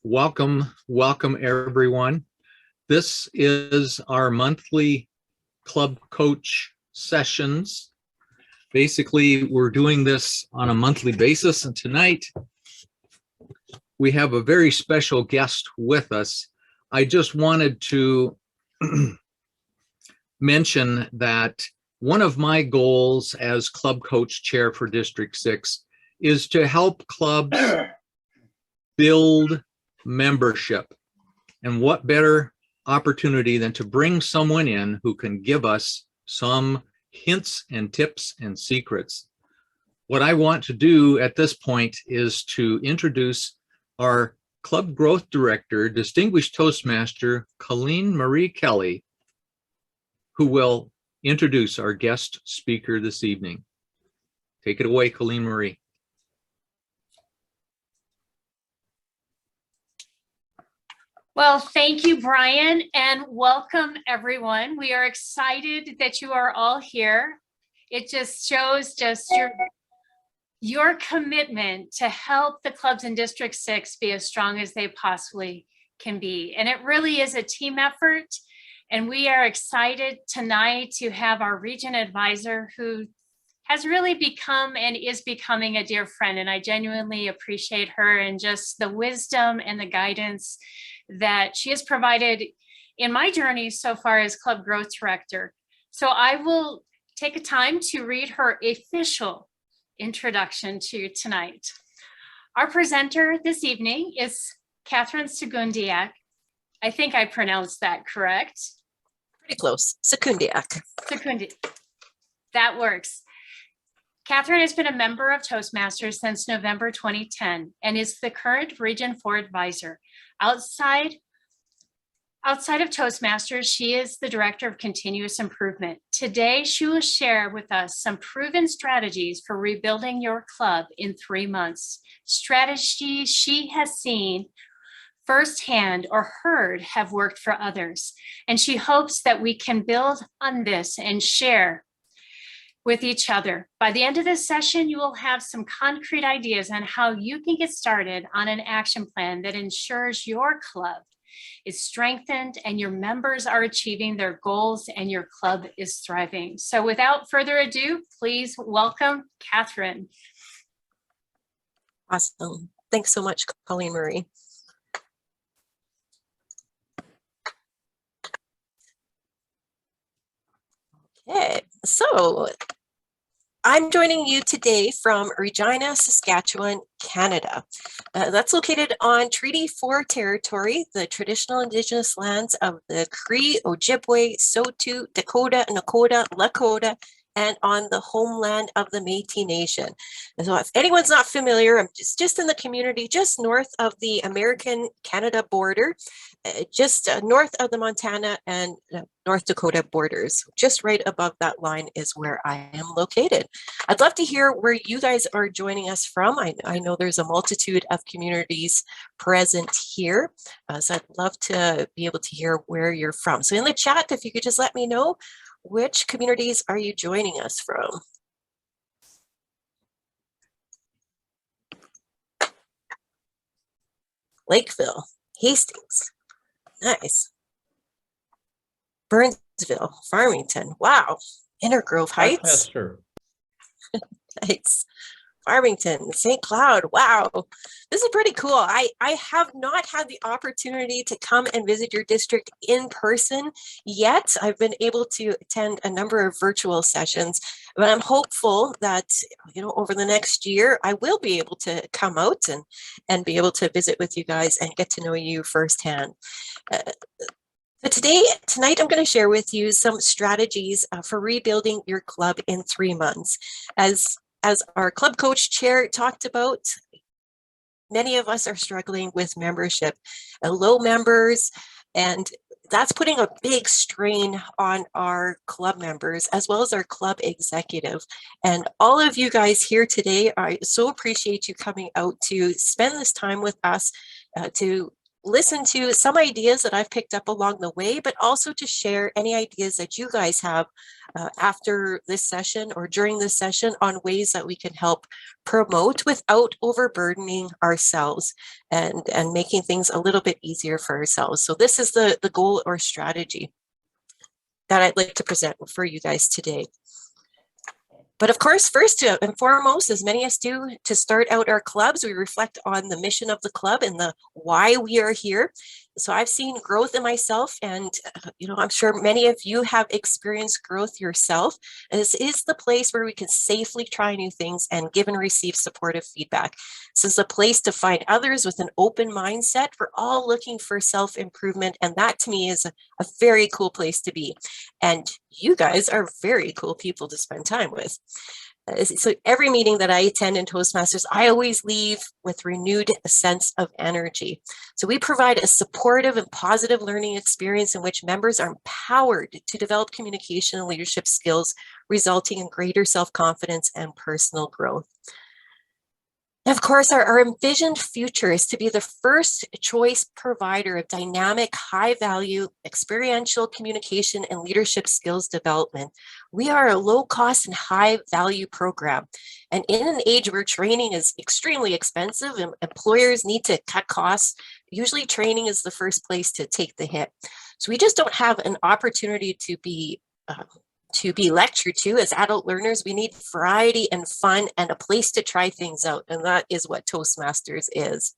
Welcome everyone. This is our monthly club coach sessions. Basically, we're doing this on a monthly basis, and tonight we have a very special guest with us. I just wanted to mention that one of my goals as club coach chair for District 6 is to help clubs build membership. And what better opportunity than to bring someone in who can give us some hints and tips and secrets. What I want to do at this point is to introduce our Club Growth Director, Distinguished Toastmaster, Colleen Marie Kelly, who will introduce our guest speaker this evening. Take it away, Colleen Marie. Well, thank you, Brian, and welcome everyone. We are excited that you are all here. It just shows your commitment to help the clubs in District 6 be as strong as they possibly can be. And it really is a team effort. And we are excited tonight to have our region advisor who has really become and is becoming a dear friend. And I genuinely appreciate her and just the wisdom and the guidance that she has provided in my journey so far as Club Growth Director. So I will take a time to read her official introduction to tonight. Our presenter this evening is Catherine Segundiak. I think I pronounced that correct. Pretty close. Segundiak. That works. Catherine has been a member of Toastmasters since November 2010 and is the current Region 4 advisor. Outside of Toastmasters, she is the Director of Continuous Improvement. Today, she will share with us some proven strategies for rebuilding your club in 3 months. Strategies she has seen firsthand or heard have worked for others. And she hopes that we can build on this and share with each other. By the end of this session, you will have some concrete ideas on how you can get started on an action plan that ensures your club is strengthened and your members are achieving their goals and your club is thriving. So without further ado, please welcome Catherine. Awesome. Thanks so much, Colleen Marie. Okay, so I'm joining you today from Regina, Saskatchewan, Canada. That's located on Treaty 4 territory, the traditional Indigenous lands of the Cree, Ojibwe, Saulteaux, Dakota, Nakota, Lakota, and on the homeland of the Métis Nation. And so if anyone's not familiar, I'm just in the community just north of the American-Canada border, just north of the Montana and North Dakota borders. Just right above that line is where I am located. I'd love to hear where you guys are joining us from. I know there's a multitude of communities present here, so I'd love to be able to hear where you're from. So in the chat, if you could just let me know, which communities are you joining us from? Lakeville, Hastings, nice. Burnsville, Farmington, wow. Inner Grove Heights. Nice. Farmington, St. Cloud, wow. This is pretty cool. I have not had the opportunity to come and visit your district in person yet. I've been able to attend a number of virtual sessions, but I'm hopeful that, over the next year, I will be able to come out and be able to visit with you guys and get to know you firsthand. So tonight, I'm going to share with you some strategies for rebuilding your club in 3 months. As our club coach chair talked about, many of us are struggling with membership, low members, and that's putting a big strain on our club members as well as our club executive. And all of you guys here today, I so appreciate you coming out to spend this time with us to listen to some ideas that I've picked up along the way, but also to share any ideas that you guys have after this session or during this session on ways that we can help promote without overburdening ourselves and making things a little bit easier for ourselves. So this is the goal or strategy that I'd like to present for you guys today. But of course, first and foremost, as many of us do, to start out our clubs, we reflect on the mission of the club and the why we are here. So I've seen growth in myself, and I'm sure many of you have experienced growth yourself. And this is the place where we can safely try new things and give and receive supportive feedback. This is a place to find others with an open mindset. We're all looking for self-improvement, and that to me is a very cool place to be. And you guys are very cool people to spend time with. So every meeting that I attend in Toastmasters, I always leave with renewed sense of energy. So we provide a supportive and positive learning experience in which members are empowered to develop communication and leadership skills, resulting in greater self-confidence and personal growth. Of course, our envisioned future is to be the first choice provider of dynamic, high-value, experiential communication and leadership skills development. We are a low-cost and high-value program. And in an age where training is extremely expensive and employers need to cut costs, usually training is the first place to take the hit. So we just don't have an opportunity to be lectured to. As adult learners, we need variety and fun and a place to try things out. And that is what Toastmasters is.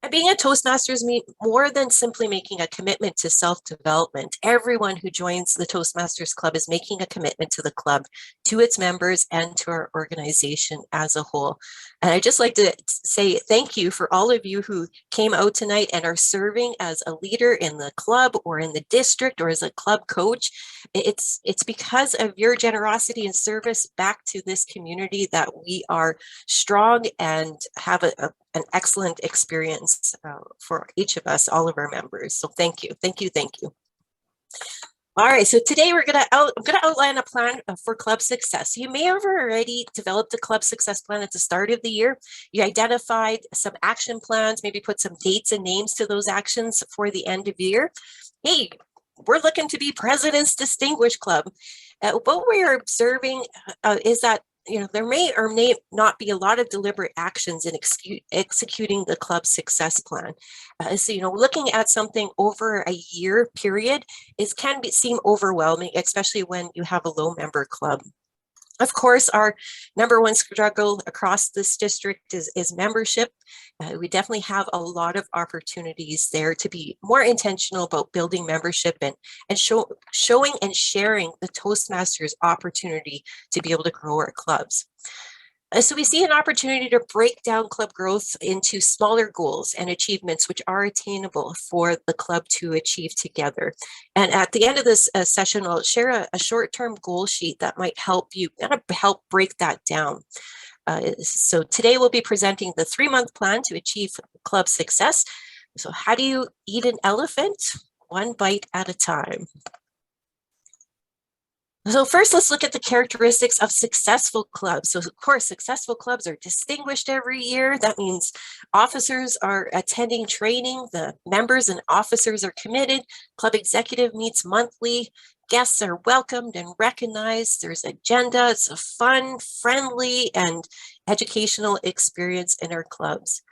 And being a Toastmasters means more than simply making a commitment to self-development. Everyone who joins the Toastmasters Club is making a commitment to the club, to its members, and to our organization as a whole. And I'd just like to say thank you for all of you who came out tonight and are serving as a leader in the club or in the district or as a club coach. It's because of your generosity and service back to this community that we are strong and have an excellent experience for each of us, all of our members. So thank you, thank you, thank you. All right, so today I'm gonna outline a plan for club success. You may have already developed a club success plan at the start of the year. You identified some action plans, maybe put some dates and names to those actions for the end of the year. Hey, we're looking to be President's Distinguished Club. What we're observing is that there may or may not be a lot of deliberate actions in executing the club success plan. So, looking at something over a year period can seem overwhelming, especially when you have a low member club. Of course, our number one struggle across this district is membership. We definitely have a lot of opportunities there to be more intentional about building membership and showing and sharing the Toastmasters opportunity to be able to grow our clubs. So we see an opportunity to break down club growth into smaller goals and achievements which are attainable for the club to achieve together. And at the end of this session, I'll share a short-term goal sheet that might help you help break that down. So today we'll be presenting the 3-month plan to achieve club success. So how do you eat an elephant? One bite at a time. So first, let's look at the characteristics of successful clubs. So of course, successful clubs are distinguished every year. That means officers are attending training, the members and officers are committed, club executive meets monthly, guests are welcomed and recognized, there's agenda, it's a fun, friendly, and educational experience in our clubs.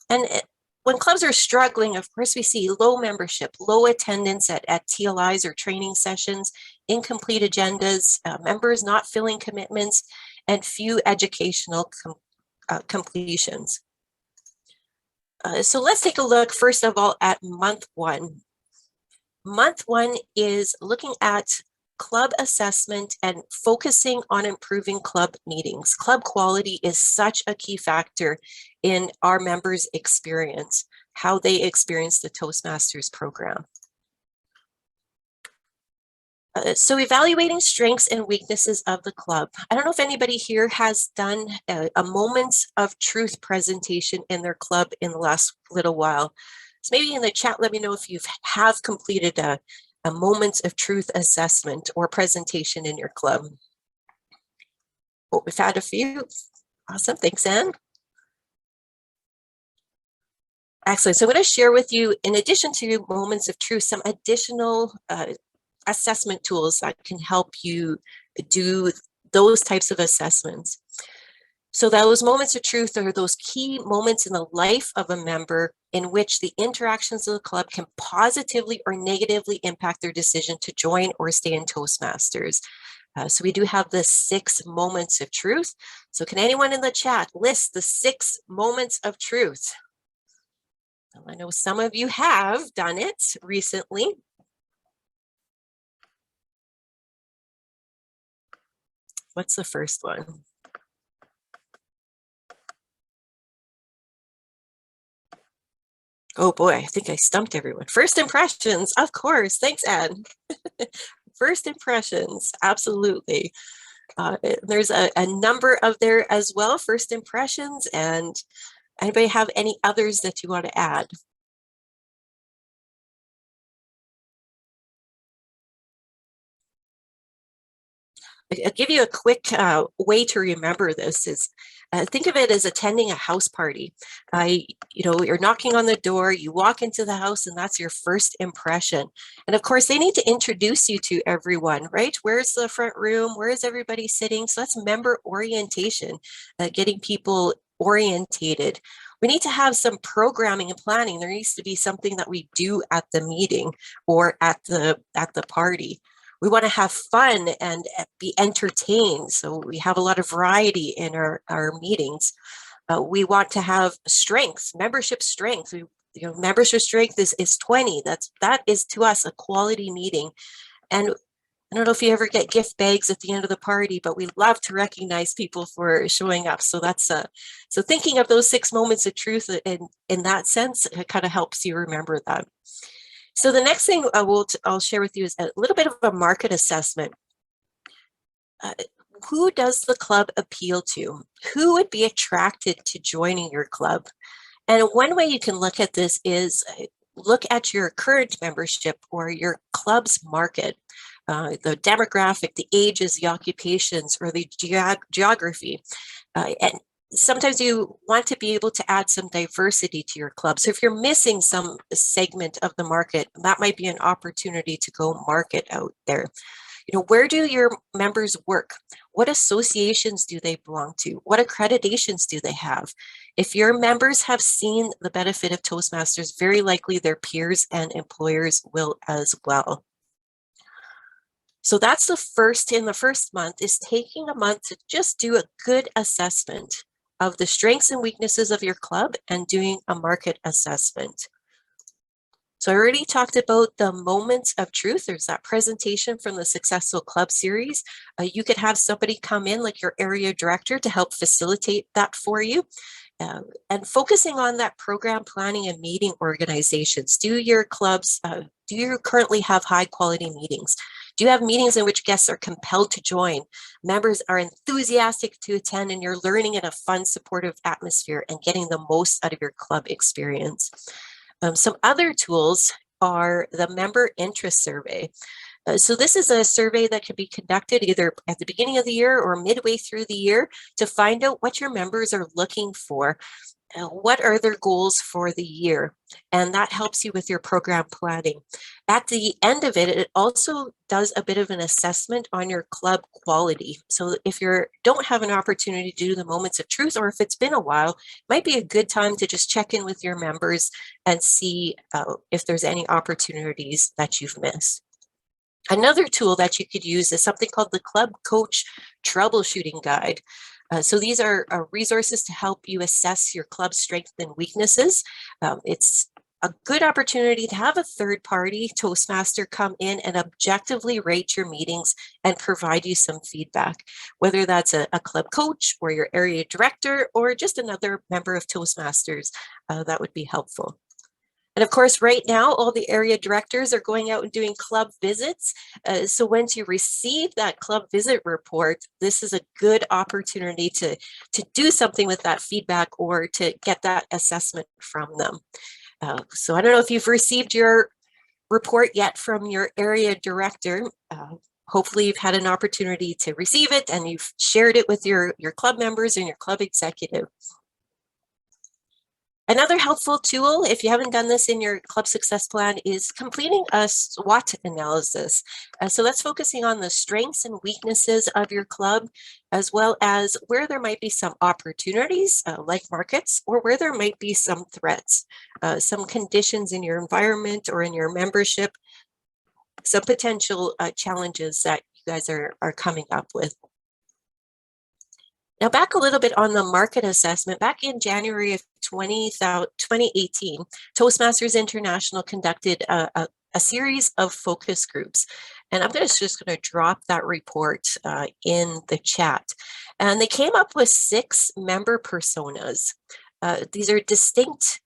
And when clubs are struggling, of course, we see low membership, low attendance at TLIs or training sessions, incomplete agendas, members not filling commitments, and few educational completions. So let's take a look, first of all, at month one. Month one is looking at club assessment and focusing on improving club meetings. Club quality is such a key factor in our members' experience, how they experience the Toastmasters program. So evaluating strengths and weaknesses of the club. I don't know if anybody here has done a moments of truth presentation in their club in the last little while. So maybe in the chat, let me know if you have completed a moments of truth assessment or presentation in your club. Oh, we've had a few. Awesome, thanks, Anne. Excellent. So I'm going to share with you, in addition to moments of truth, some additional assessment tools that can help you do those types of assessments. So those moments of truth are those key moments in the life of a member in which the interactions of the club can positively or negatively impact their decision to join or stay in Toastmasters. So we do have the 6 moments of truth. So can anyone in the chat list the 6 moments of truth? Well, I know some of you have done it recently. What's the first one? Oh boy, I think I stumped everyone. First impressions, of course. Thanks, Anne. First impressions, absolutely. There's a number of there as well, first impressions. And anybody have any others that you want to add? I'll give you a quick way to remember this is think of it as attending a house party. You're knocking on the door, you walk into the house, and that's your first impression. And of course, they need to introduce you to everyone, right? Where's the front room? Where is everybody sitting? So that's member orientation, getting people orientated. We need to have some programming and planning. There needs to be something that we do at the meeting or at the party. We want to have fun and be entertained. So we have a lot of variety in our meetings. We want to have strengths, membership strength. Membership strength is 20. That is to us a quality meeting. And I don't know if you ever get gift bags at the end of the party, but we love to recognize people for showing up. So that's so thinking of those 6 moments of truth in that sense, it kind of helps you remember that. So the next thing I'll share with you is a little bit of a market assessment. Who does the club appeal to? Who would be attracted to joining your club? And one way you can look at this is look at your current membership or your club's market, the demographic, the ages, the occupations, or the geography. And sometimes you want to be able to add some diversity to your club. So if you're missing some segment of the market, that might be an opportunity to go market out there. Where do your members work? What associations do they belong to? What accreditations do they have? If your members have seen the benefit of Toastmasters, very likely their peers and employers will as well. So that's the first month is taking a month to just do a good assessment of the strengths and weaknesses of your club and doing a market assessment. So I already talked about the moments of truth. There's that presentation from the Successful Club series. You could have somebody come in like your area director to help facilitate that for you. And focusing on that program planning and meeting organizations. Do you currently have high quality meetings? Do you have meetings in which guests are compelled to join? Members are enthusiastic to attend and you're learning in a fun, supportive atmosphere and getting the most out of your club experience. Some other tools are the member interest survey. So this is a survey that can be conducted either at the beginning of the year or midway through the year to find out what your members are looking for. What are their goals for the year? And that helps you with your program planning. At the end of it, it also does a bit of an assessment on your club quality. So if you don't have an opportunity to do the moments of truth, or if it's been a while, it might be a good time to just check in with your members and see if there's any opportunities that you've missed. Another tool that you could use is something called the Club Coach Troubleshooting Guide. So these are resources to help you assess your club's strengths and weaknesses. It's a good opportunity to have a third-party Toastmaster come in and objectively rate your meetings and provide you some feedback, whether that's a club coach or your area director or just another member of Toastmasters. That would be helpful. And of course, right now, all the area directors are going out and doing club visits. So once you receive that club visit report, this is a good opportunity to do something with that feedback or to get that assessment from them. So I don't know if you've received your report yet from your area director. Hopefully you've had an opportunity to receive it and you've shared it with your club members and your club executive. Another helpful tool, if you haven't done this in your club success plan, is completing a SWOT analysis. So that's focusing on the strengths and weaknesses of your club, as well as where there might be some opportunities, like markets, or where there might be some threats, some conditions in your environment or in your membership, some potential challenges that you guys are coming up with. Now, back a little bit on the market assessment, back in January of 2018, Toastmasters International conducted a series of focus groups. And I'm just going to drop that report in the chat. And they came up with 6 member personas. These are distinct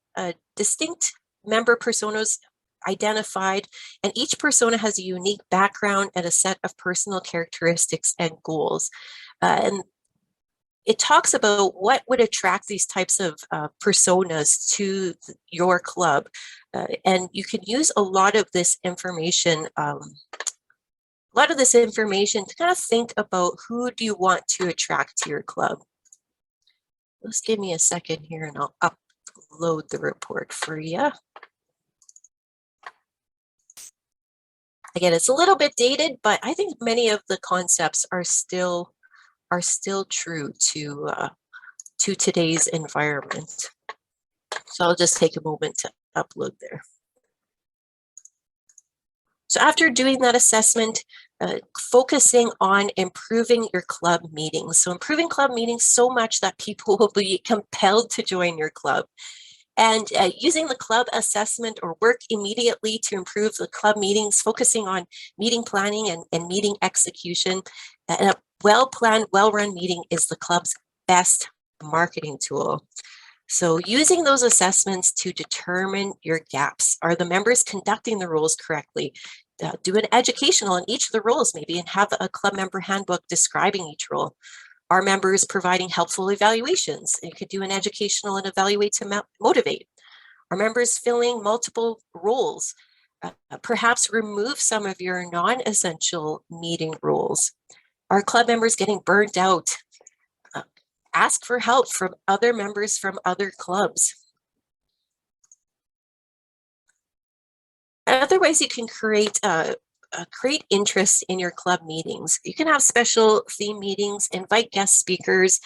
member personas identified, and each persona has a unique background and a set of personal characteristics and goals. And it talks about what would attract these types of personas to your club. And you can use a lot of this information, to kind of think about who do you want to attract to your club. Just give me a second here and I'll upload the report for you. Again, it's a little bit dated, but I think many of the concepts are still true to today's environment. So I'll just take a moment to upload there. So after doing that assessment, focusing on improving your club meetings. So improving club meetings so much that people will be compelled to join your club. And using the club assessment or work immediately to improve the club meetings, focusing on meeting planning and meeting execution. And a well-planned, well-run meeting is the club's best marketing tool. So using those assessments to determine your gaps. Are the members conducting the roles correctly? Do an educational on each of the roles maybe and have a club member handbook describing each role. Are members providing helpful evaluations? You could do an educational and evaluate to motivate. Are members filling multiple roles? Perhaps remove some of your non-essential meeting roles. Are club members getting burnt out? Ask for help from other members from other clubs. Other ways you can create interest in your club meetings. You can have special theme meetings, invite guest speakers,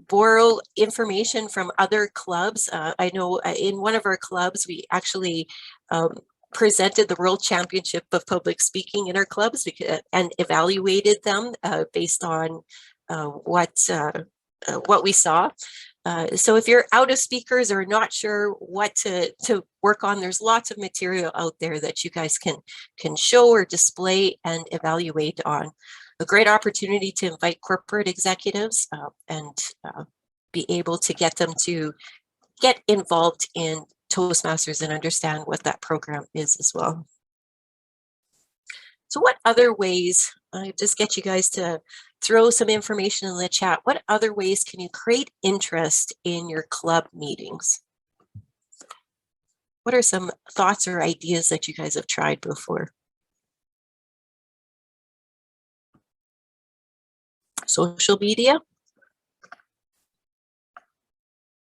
borrow information from other clubs. I know in one of our clubs, we actually presented the World Championship of Public Speaking in our clubs and evaluated them based on what we saw. So if you're out of speakers or not sure what to work on, there's lots of material out there that you guys can show or display and evaluate on. A great opportunity to invite corporate executives and be able to get them to get involved in Toastmasters and understand what that program is as well. So what other ways, I just get you guys to throw some information in the chat. What other ways can you create interest in your club meetings? What are some thoughts or ideas that you guys have tried before? Social media?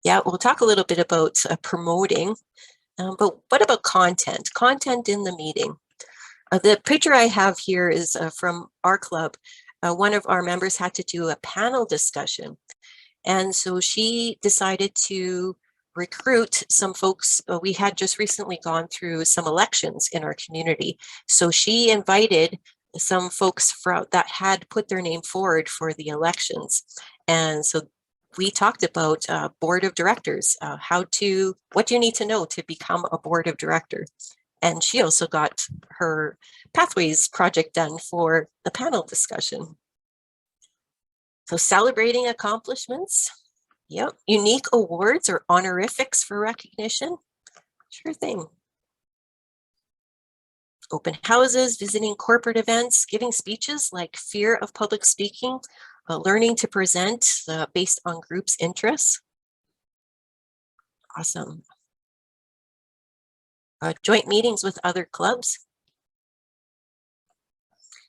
Yeah, we'll talk a little bit about promoting, but what about content? Content in the meeting. The picture I have here is from our club. One of our members had to do a panel discussion. And so she decided to recruit some folks. We had just recently gone through some elections in our community. So she invited some folks that had put their name forward for the elections. And so we talked about board of directors, what do you need to know to become a board of director? And she also got her Pathways project done for the panel discussion. So celebrating accomplishments. Yep. Unique awards or honorifics for recognition. Sure thing. Open houses, visiting corporate events, giving speeches like fear of public speaking, learning to present based on groups' interests. Awesome. Joint meetings with other clubs.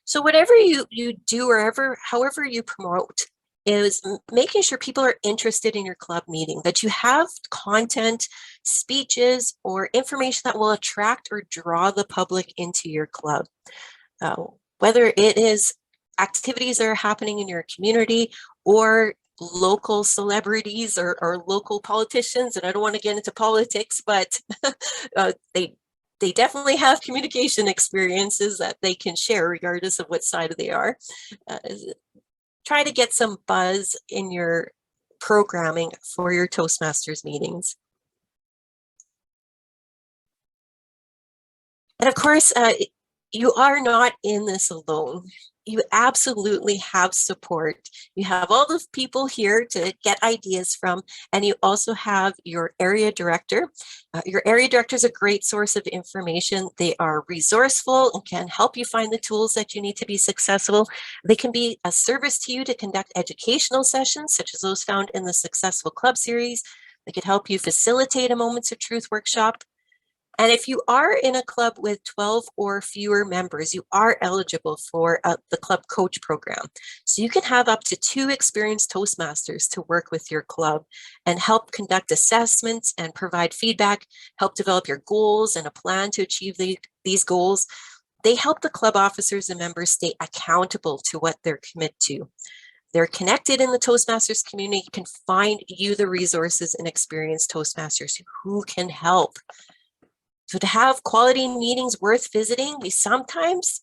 So whatever you do or however you promote, is making sure people are interested in your club meeting, that you have content, speeches, or information that will attract or draw the public into your club. Whether it is activities that are happening in your community or local celebrities or local politicians, and I don't want to get into politics, but they definitely have communication experiences that they can share regardless of what side they are. Try to get some buzz in your programming for your Toastmasters meetings. And of course, you are not in this alone. You absolutely have support. You have all the people here to get ideas from, and you also have your area director. Your area director is a great source of information. They are resourceful and can help you find the tools that you need to be successful. They can be a service to you to conduct educational sessions, such as those found in the Successful Club series. They could help you facilitate a Moments of Truth workshop. And if you are in a club with 12 or fewer members, you are eligible for the club coach program. So you can have up to 2 experienced Toastmasters to work with your club and help conduct assessments and provide feedback, help develop your goals and a plan to achieve these goals. They help the club officers and members stay accountable to what they're committed to. They're connected in the Toastmasters community, can find you the resources and experienced Toastmasters who can help. So to have quality meetings worth visiting, sometimes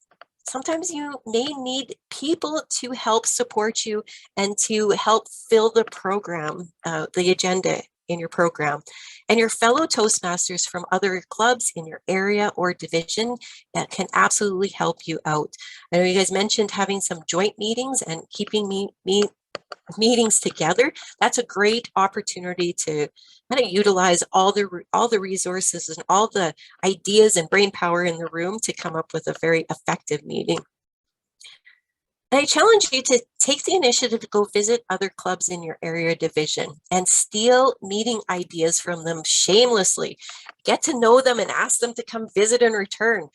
you may need people to help support you and to help fill the program, the agenda in your program. And your fellow Toastmasters from other clubs in your area or division can absolutely help you out. I know you guys mentioned having some joint meetings and keeping meetings together. That's a great opportunity to kind of utilize all the resources and all the ideas and brain power in the room to come up with a very effective meeting. And I challenge you to take the initiative to go visit other clubs in your area division and steal meeting ideas from them shamelessly. Get to know them and ask them to come visit and return.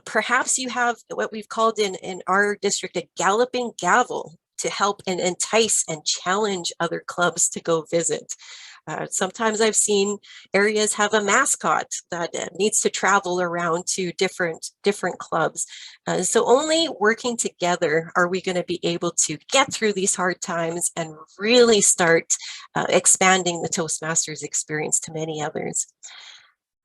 Perhaps you have what we've called in our district a galloping gavel to help and entice and challenge other clubs to go visit. Sometimes I've seen areas have a mascot that needs to travel around to different clubs. So only working together are we going to be able to get through these hard times and really start expanding the Toastmasters experience to many others.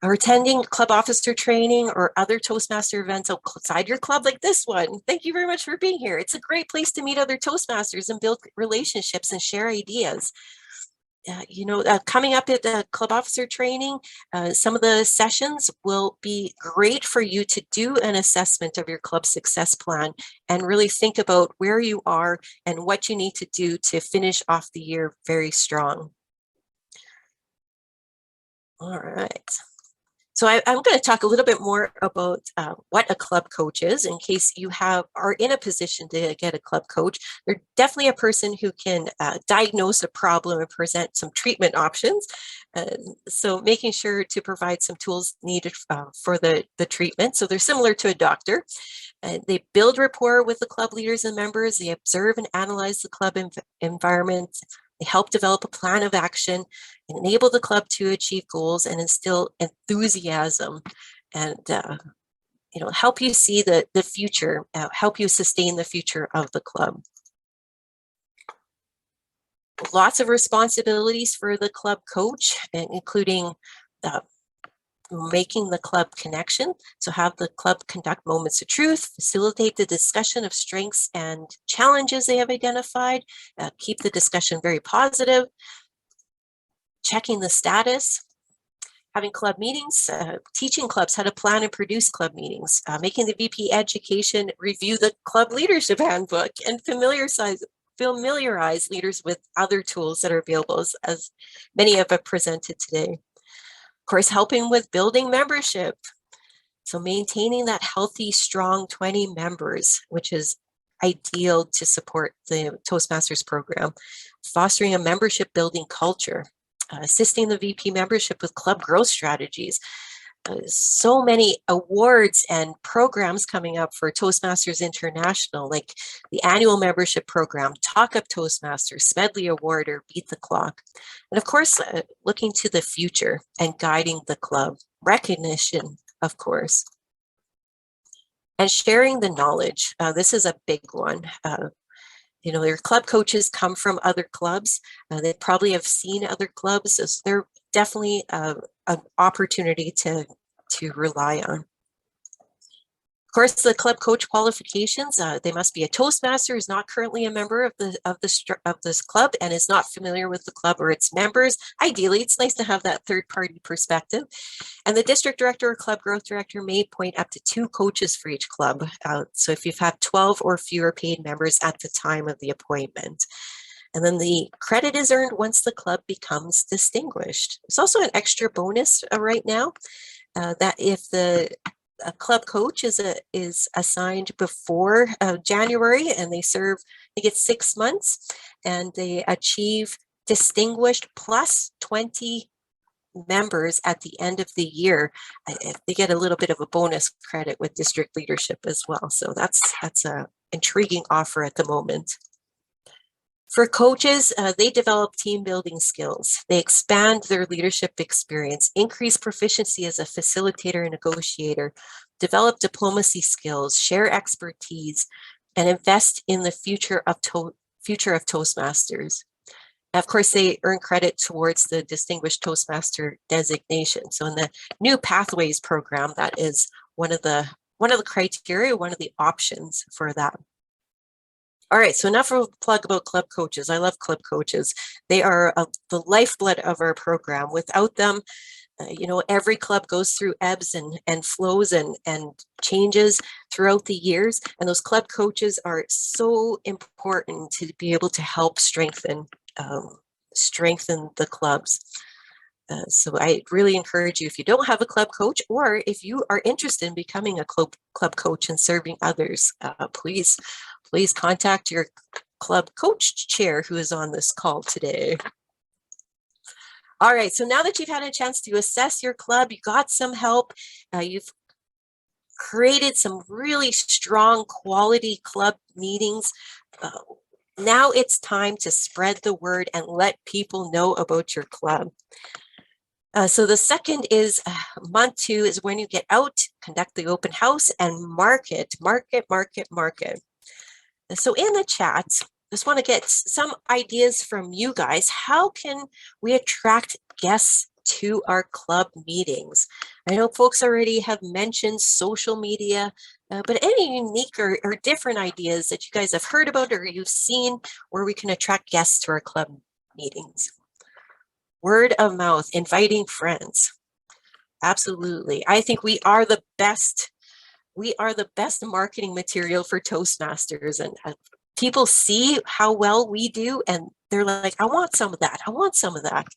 Or attending club officer training or other Toastmaster events outside your club like this one. Thank you very much for being here. It's a great place to meet other Toastmasters and build relationships and share ideas. Coming up at the club officer training, some of the sessions will be great for you to do an assessment of your club success plan and really think about where you are and what you need to do to finish off the year very strong. All right. So I'm going to talk a little bit more about what a club coach is in case you are in a position to get a club coach. They're definitely a person who can diagnose a problem and present some treatment options. So making sure to provide some tools needed for the treatment. So they're similar to a doctor. They build rapport with the club leaders and members. They observe and analyze the club environment. They help develop a plan of action and enable the club to achieve goals and instill enthusiasm and help you see the future, help you sustain the future of the club. Lots of responsibilities for the club coach, including making the club connection. So have the club conduct moments of truth, facilitate the discussion of strengths and challenges they have identified, keep the discussion very positive, checking the status, having club meetings, teaching clubs how to plan and produce club meetings, making the VP education review the club leadership handbook and familiarize leaders with other tools that are available as many have presented today. Of course, helping with building membership. So maintaining that healthy, strong 20 members, which is ideal to support the Toastmasters program. Fostering a membership building culture. Assisting the VP membership with club growth strategies. so many awards and programs coming up for Toastmasters International, like the annual membership program, Talk Up Toastmasters, Smedley Award, or Beat the Clock. And of course, looking to the future and guiding the club, recognition, of course, and sharing the knowledge. This is a big one. You know, your club coaches come from other clubs. They probably have seen other clubs. So they're definitely an opportunity to rely on. Of course, the club coach qualifications, they must be a Toastmaster, is not currently a member of this club and is not familiar with the club or its members. Ideally, it's nice to have that third-party perspective. And the district director or club growth director may appoint up to 2 coaches for each club. So if you've had 12 or fewer paid members at the time of the appointment. And then the credit is earned once the club becomes distinguished. There's also an extra bonus right now that if the club coach is assigned before January and they serve, they get 6 months and they achieve distinguished plus 20 members at the end of the year, they get a little bit of a bonus credit with district leadership as well. So that's a intriguing offer at the moment. For coaches, they develop team building skills. They expand their leadership experience, increase proficiency as a facilitator and negotiator, develop diplomacy skills, share expertise, and invest in the future of Toastmasters. And of course, they earn credit towards the Distinguished Toastmaster designation. So in the new Pathways program, that is one of the criteria, one of the options for that. All right, so enough of a plug about club coaches. I love club coaches. They are the lifeblood of our program. Without them, you know, every club goes through ebbs and flows and changes throughout the years. And those club coaches are so important to be able to help strengthen the clubs. So I really encourage you, if you don't have a club coach, or if you are interested in becoming a club coach and serving others, please contact your club coach chair who is on this call today. All right, so now that you've had a chance to assess your club, you got some help, you've created some really strong quality club meetings. Now it's time to spread the word and let people know about your club. So the second is month 2 is when you get out, conduct the open house and market. So in the chat, just want to get some ideas from you guys. How can we attract guests to our club meetings? I know folks already have mentioned social media, but any unique or different ideas that you guys have heard about or you've seen where we can attract guests to our club meetings? Word of mouth, inviting friends. Absolutely. I think we are the best marketing material for Toastmasters, and people see how well we do and they're like, I want some of that. I want some of that.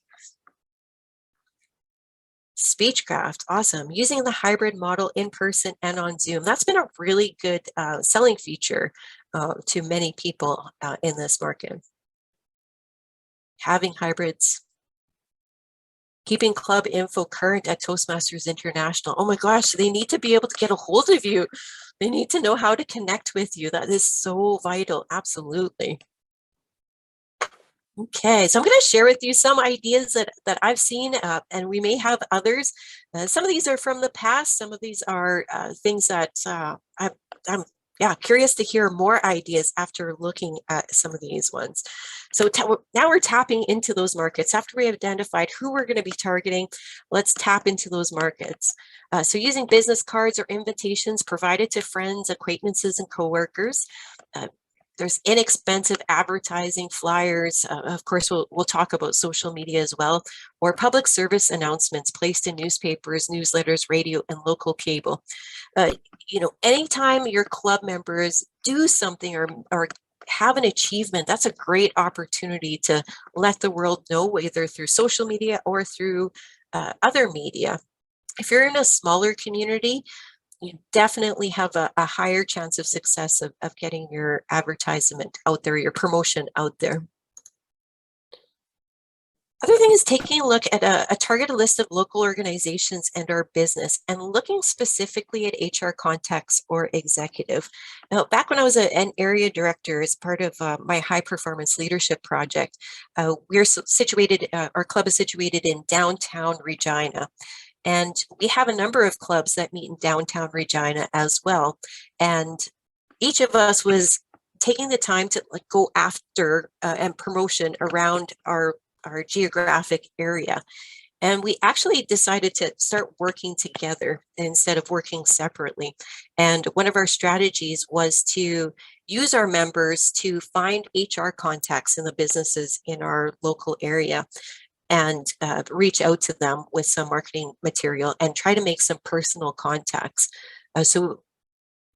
Speechcraft, awesome. Using the hybrid model in person and on Zoom. That's been a really good selling feature to many people in this market. Having hybrids. Keeping club info current at Toastmasters International. Oh my gosh, they need to be able to get a hold of you. They need to know how to connect with you. That is so vital. Absolutely. Okay, so I'm going to share with you some ideas that I've seen, and we may have others. Some of these are from the past. Some of these are things that I'm curious to hear more ideas after looking at some of these ones. So now we're tapping into those markets. After we have identified who we're going to be targeting, let's tap into those markets. So using business cards or invitations provided to friends, acquaintances, and coworkers. There's inexpensive advertising, flyers. Of course, we'll talk about social media as well, or public service announcements placed in newspapers, newsletters, radio, and local cable. You know, anytime your club members do something or have an achievement, that's a great opportunity to let the world know, whether through social media or through other media. If you're in a smaller community, you definitely have a higher chance of success of getting your advertisement out there, your promotion out there. Other thing is taking a look at a targeted list of local organizations and our business and looking specifically at HR contacts or executive. Now, back when I was an area director as part of my high performance leadership project, we're situated, our club is situated in downtown Regina. And we have a number of clubs that meet in downtown Regina as well. And each of us was taking the time to go after and promotion around our geographic area. And we actually decided to start working together instead of working separately. And one of our strategies was to use our members to find HR contacts in the businesses in our local area and reach out to them with some marketing material and try to make some personal contacts. So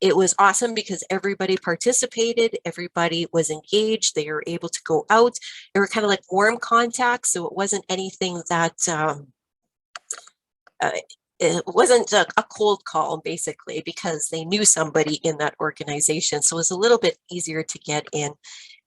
it was awesome because everybody participated, everybody was engaged, they were able to go out. They were kind of like warm contacts, so it wasn't anything that, it wasn't a cold call basically because they knew somebody in that organization. So it was a little bit easier to get in.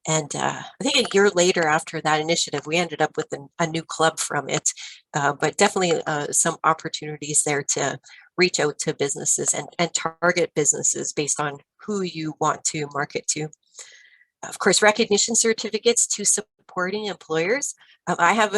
And I think a year later after that initiative, we ended up with a new club from it, but definitely some opportunities there to reach out to businesses and target businesses based on who you want to market to. Of course, recognition certificates to supporting employers. I have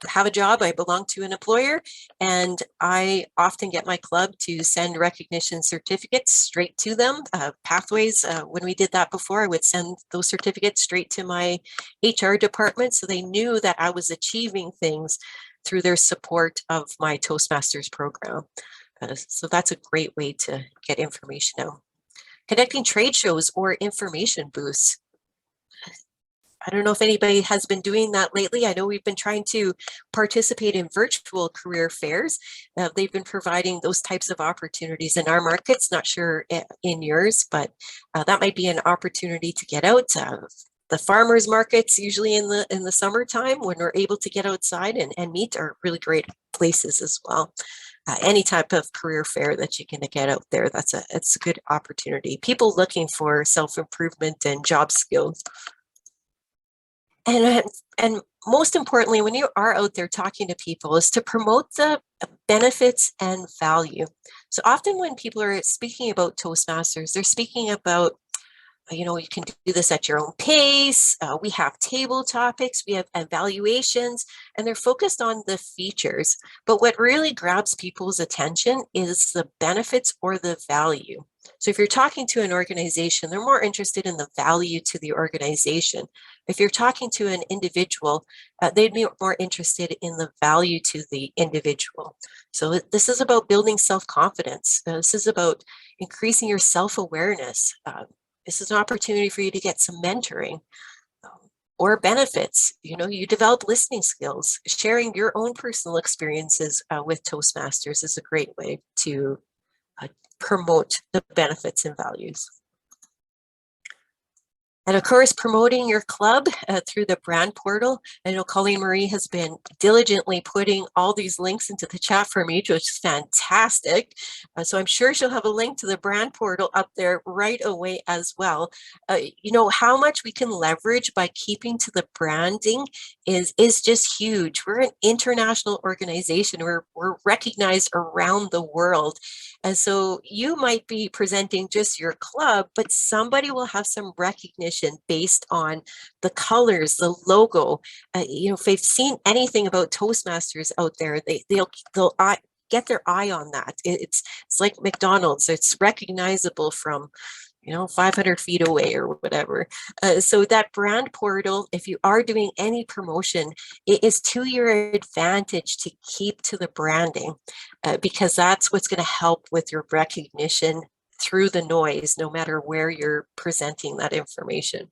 I have a job, I belong to an employer, and I often get my club to send recognition certificates straight to them. Pathways, when we did that before, I would send those certificates straight to my HR department so they knew that I was achieving things through their support of my Toastmasters program. So that's a great way to get information out. Connecting trade shows or information booths. I don't know if anybody has been doing that lately. I know we've been trying to participate in virtual career fairs. They've been providing those types of opportunities in our markets, not sure in yours, but that might be an opportunity to get out. The farmers markets usually in the summertime when we're able to get outside and meet are really great places as well. Any type of career fair that you can get out there, it's a good opportunity. People looking for self-improvement and job skills. And most importantly, when you are out there talking to people, is to promote the benefits and value. So often when people are speaking about Toastmasters, they're speaking about, you know, you can do this at your own pace. We have table topics, we have evaluations, and they're focused on the features. But what really grabs people's attention is the benefits or the value. So if you're talking to an organization, they're more interested in the value to the organization. If you're talking to an individual, they'd be more interested in the value to the individual. So this is about building self-confidence. This is about increasing your self-awareness. This is an opportunity for you to get some mentoring or benefits. You know, you develop listening skills. Sharing your own personal experiences with Toastmasters is a great way to promote the benefits and values. And of course, promoting your club through the brand portal. I know Colleen Marie has been diligently putting all these links into the chat for me, which is fantastic. So I'm sure she'll have a link to the brand portal up there right away as well. You know, how much we can leverage by keeping to the branding is just huge. We're an international organization. We're recognized around the world. And so you might be presenting just your club, but somebody will have some recognition based on the colors, the logo. You know, if they've seen anything about Toastmasters out there, they'll get their eye on that. It's like McDonald's. It's recognizable from, you know, 500 feet away or whatever. So that brand portal, if you are doing any promotion, it is to your advantage to keep to the branding because that's what's going to help with your recognition through the noise, no matter where you're presenting that information.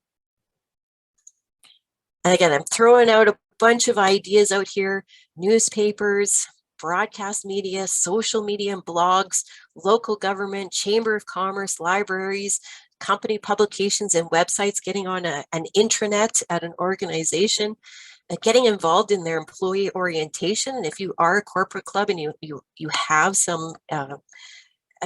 And again, I'm throwing out a bunch of ideas out here: newspapers, broadcast media, social media and blogs, local government, chamber of commerce, libraries, company publications and websites, getting on an intranet at an organization, getting involved in their employee orientation. And if you are a corporate club and you have some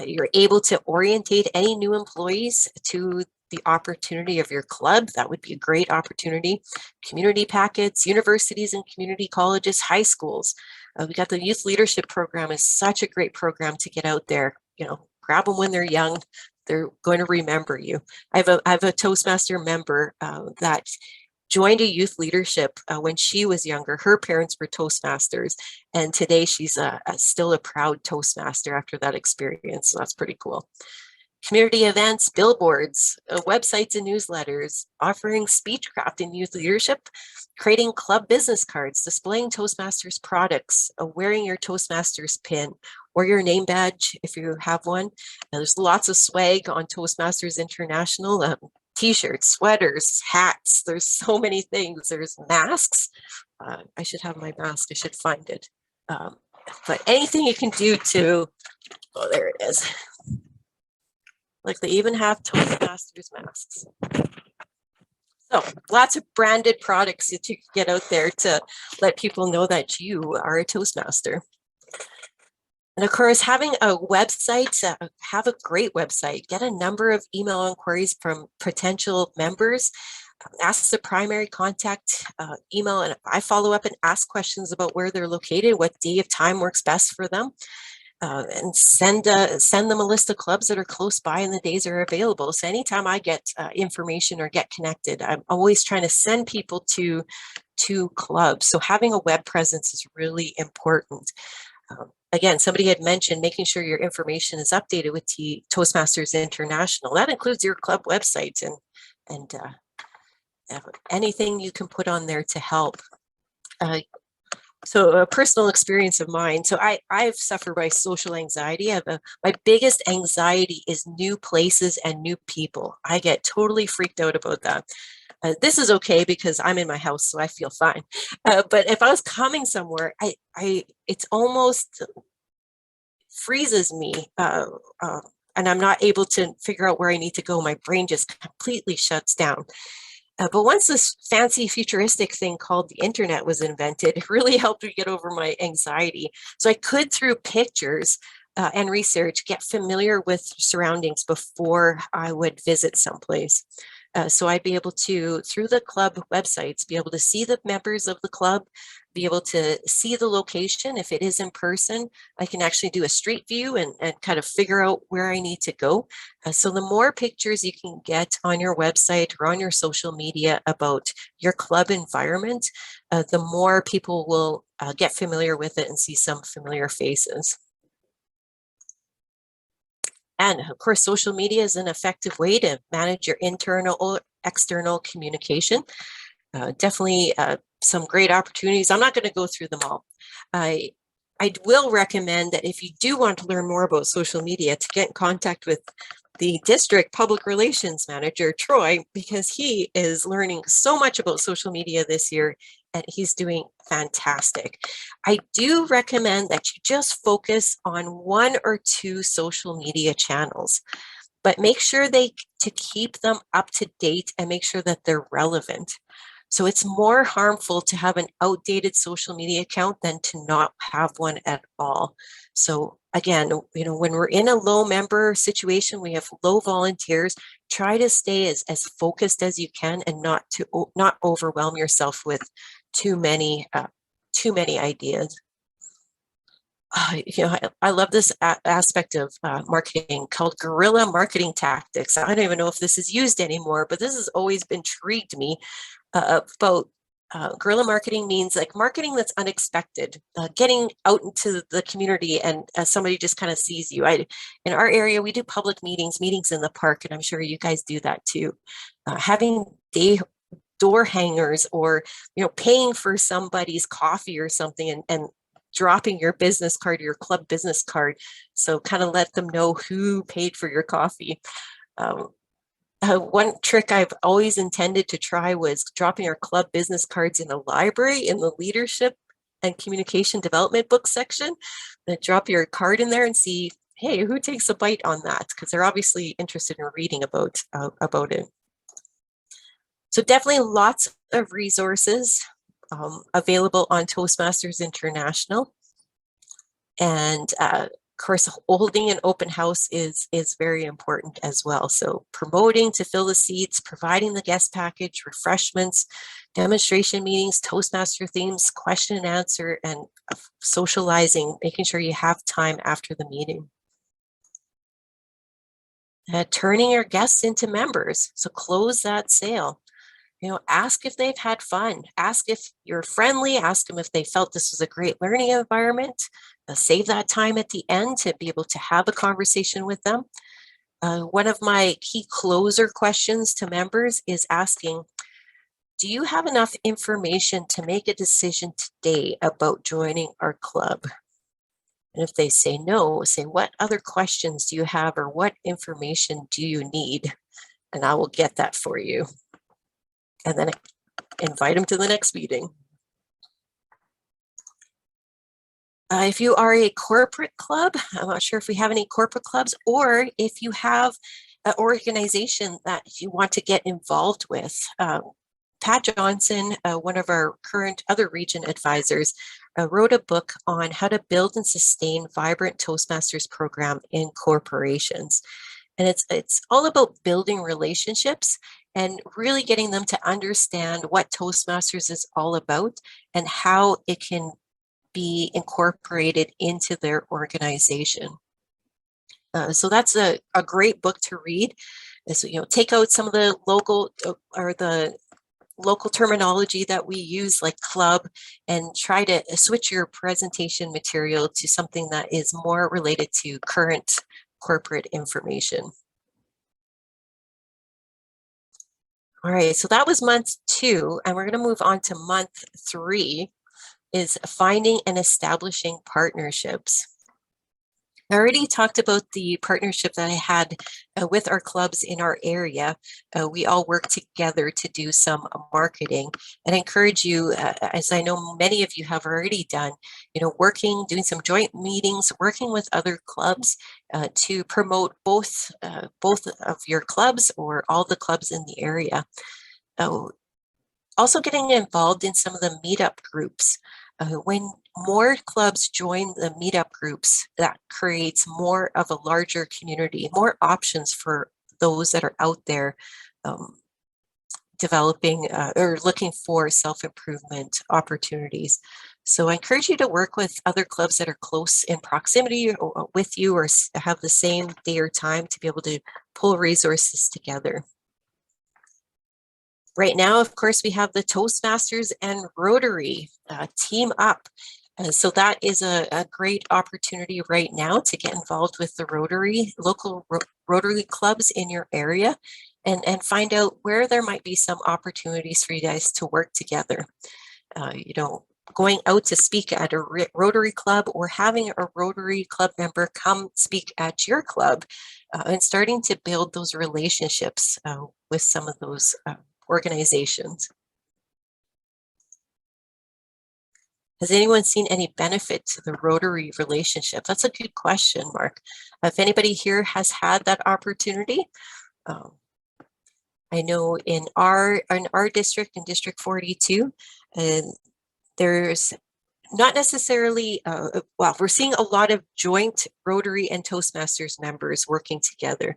you're able to orientate any new employees to the opportunity of your club, that would be a great opportunity. Community packets, universities and community colleges, high schools. We got the youth leadership program is such a great program to get out there. You know, grab them when they're young. They're going to remember you. I have a Toastmaster member that joined a youth leadership when she was younger. Her parents were Toastmasters, and today she's still a proud Toastmaster after that experience. So that's pretty cool. Community events, billboards, websites and newsletters, offering speechcraft in youth leadership, creating club business cards, displaying Toastmasters products, wearing your Toastmasters pin or your name badge if you have one. And there's lots of swag on Toastmasters International, t-shirts, sweaters, hats. There's so many things. There's masks. I should have my mask. I should find it. But anything you can do to, oh, there it is. Like they even have Toastmasters masks. So lots of branded products that you can get out there to let people know that you are a Toastmaster. And of course, having a website, have a great website, get a number of email inquiries from potential members, ask the primary contact email, and I follow up and ask questions about where they're located, what day of time works best for them. And send them a list of clubs that are close by and the days are available. So anytime I get information or get connected, I'm always trying to send people to clubs. So having a web presence is really important. Again, somebody had mentioned making sure your information is updated with Toastmasters International. That includes your club website and anything you can put on there to help. So a personal experience of mine. So I've suffered by social anxiety. My biggest anxiety is new places and new people. I get totally freaked out about that. This is okay because I'm in my house, so I feel fine. But if I was coming somewhere, it's almost freezes me, and I'm not able to figure out where I need to go. My brain just completely shuts down. But once this fancy futuristic thing called the internet was invented, it really helped me get over my anxiety. So I could, through pictures and research, get familiar with surroundings before I would visit someplace. So I'd be able to, through the club websites, be able to see the members of the club, be able to see the location. If it is in person, I can actually do a street view and kind of figure out where I need to go. So the more pictures you can get on your website or on your social media about your club environment, the more people will get familiar with it and see some familiar faces. And of course, social media is an effective way to manage your internal or external communication. Definitely some great opportunities. I'm not going to go through them all. I will recommend that if you do want to learn more about social media, to get in contact with the district public relations manager, Troy, because he is learning so much about social media this year and he's doing fantastic. I do recommend that you just focus on 1 or 2 social media channels, but make sure to keep them up to date and make sure that they're relevant. So it's more harmful to have an outdated social media account than to not have one at all. So again, when we're in a low member situation, we have low volunteers, try to stay as focused as you can and not overwhelm yourself with too many ideas. I love this aspect of marketing called guerrilla marketing tactics. I don't even know if this is used anymore, but this has always intrigued me about guerrilla marketing. Means like marketing that's unexpected, getting out into the community and somebody just kind of sees you. In our area, we do public meetings in the park, and I'm sure you guys do that too. Having door hangers or paying for somebody's coffee or something and dropping your business card, your club business card. So kind of let them know who paid for your coffee. One trick I've always intended to try was dropping our club business cards in the library in the leadership and communication development book section. Then drop your card in there and see, hey, who takes a bite on that? Because they're obviously interested in reading about it. So definitely lots of resources available on Toastmasters International. And course, holding an open house is very important as well. So promoting to fill the seats, providing the guest package, refreshments, demonstration meetings, Toastmaster themes, question and answer, and socializing, making sure you have time after the meeting. Turning your guests into members. So close that sale. Ask if they've had fun. Ask if you're friendly. Ask them if they felt this was a great learning environment. Save that time at the end to be able to have a conversation with them. One of my key closer questions to members is asking, do you have enough information to make a decision today about joining our club? And if they say no, say, what other questions do you have or what information do you need? And I will get that for you. And then invite them to the next meeting. If you are a corporate club, I'm not sure if we have any corporate clubs, or if you have an organization that you want to get involved with. Pat Johnson, one of our current other region advisors, wrote a book on how to build and sustain vibrant Toastmasters program in corporations. And it's all about building relationships and really getting them to understand what Toastmasters is all about and how it can be incorporated into their organization. So that's a great book to read. So, take out some of the local terminology that we use, like club, and try to switch your presentation material to something that is more related to current corporate information. All right, so that was month 2, and we're going to move on to month 3, is finding and establishing partnerships. I already talked about the partnership that I had with our clubs in our area. We all work together to do some marketing, and I encourage you, as I know many of you have already done, doing some joint meetings, working with other clubs to promote both of your clubs or all the clubs in the area. Also getting involved in some of the meetup groups. When more clubs join the meetup groups, that creates more of a larger community, more options for those that are out there developing or looking for self-improvement opportunities. So I encourage you to work with other clubs that are close in proximity with you or have the same day or time to be able to pull resources together. Right now, of course, we have the Toastmasters and Rotary team up. So that is a great opportunity right now to get involved with the local Rotary clubs in your area and find out where there might be some opportunities for you guys to work together. Going out to speak at a Rotary club or having a Rotary club member come speak at your club and starting to build those relationships with some of those organizations. Has anyone seen any benefit to the Rotary relationship? That's a good question, Mark. If anybody here has had that opportunity, I know in our district, in District 42, there's not necessarily, we're seeing a lot of joint Rotary and Toastmasters members working together.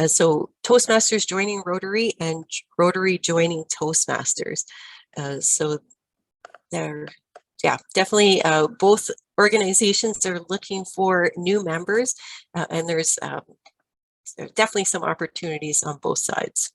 So Toastmasters joining Rotary and Rotary joining Toastmasters. So they're, definitely both organizations are looking for new members and there's definitely some opportunities on both sides.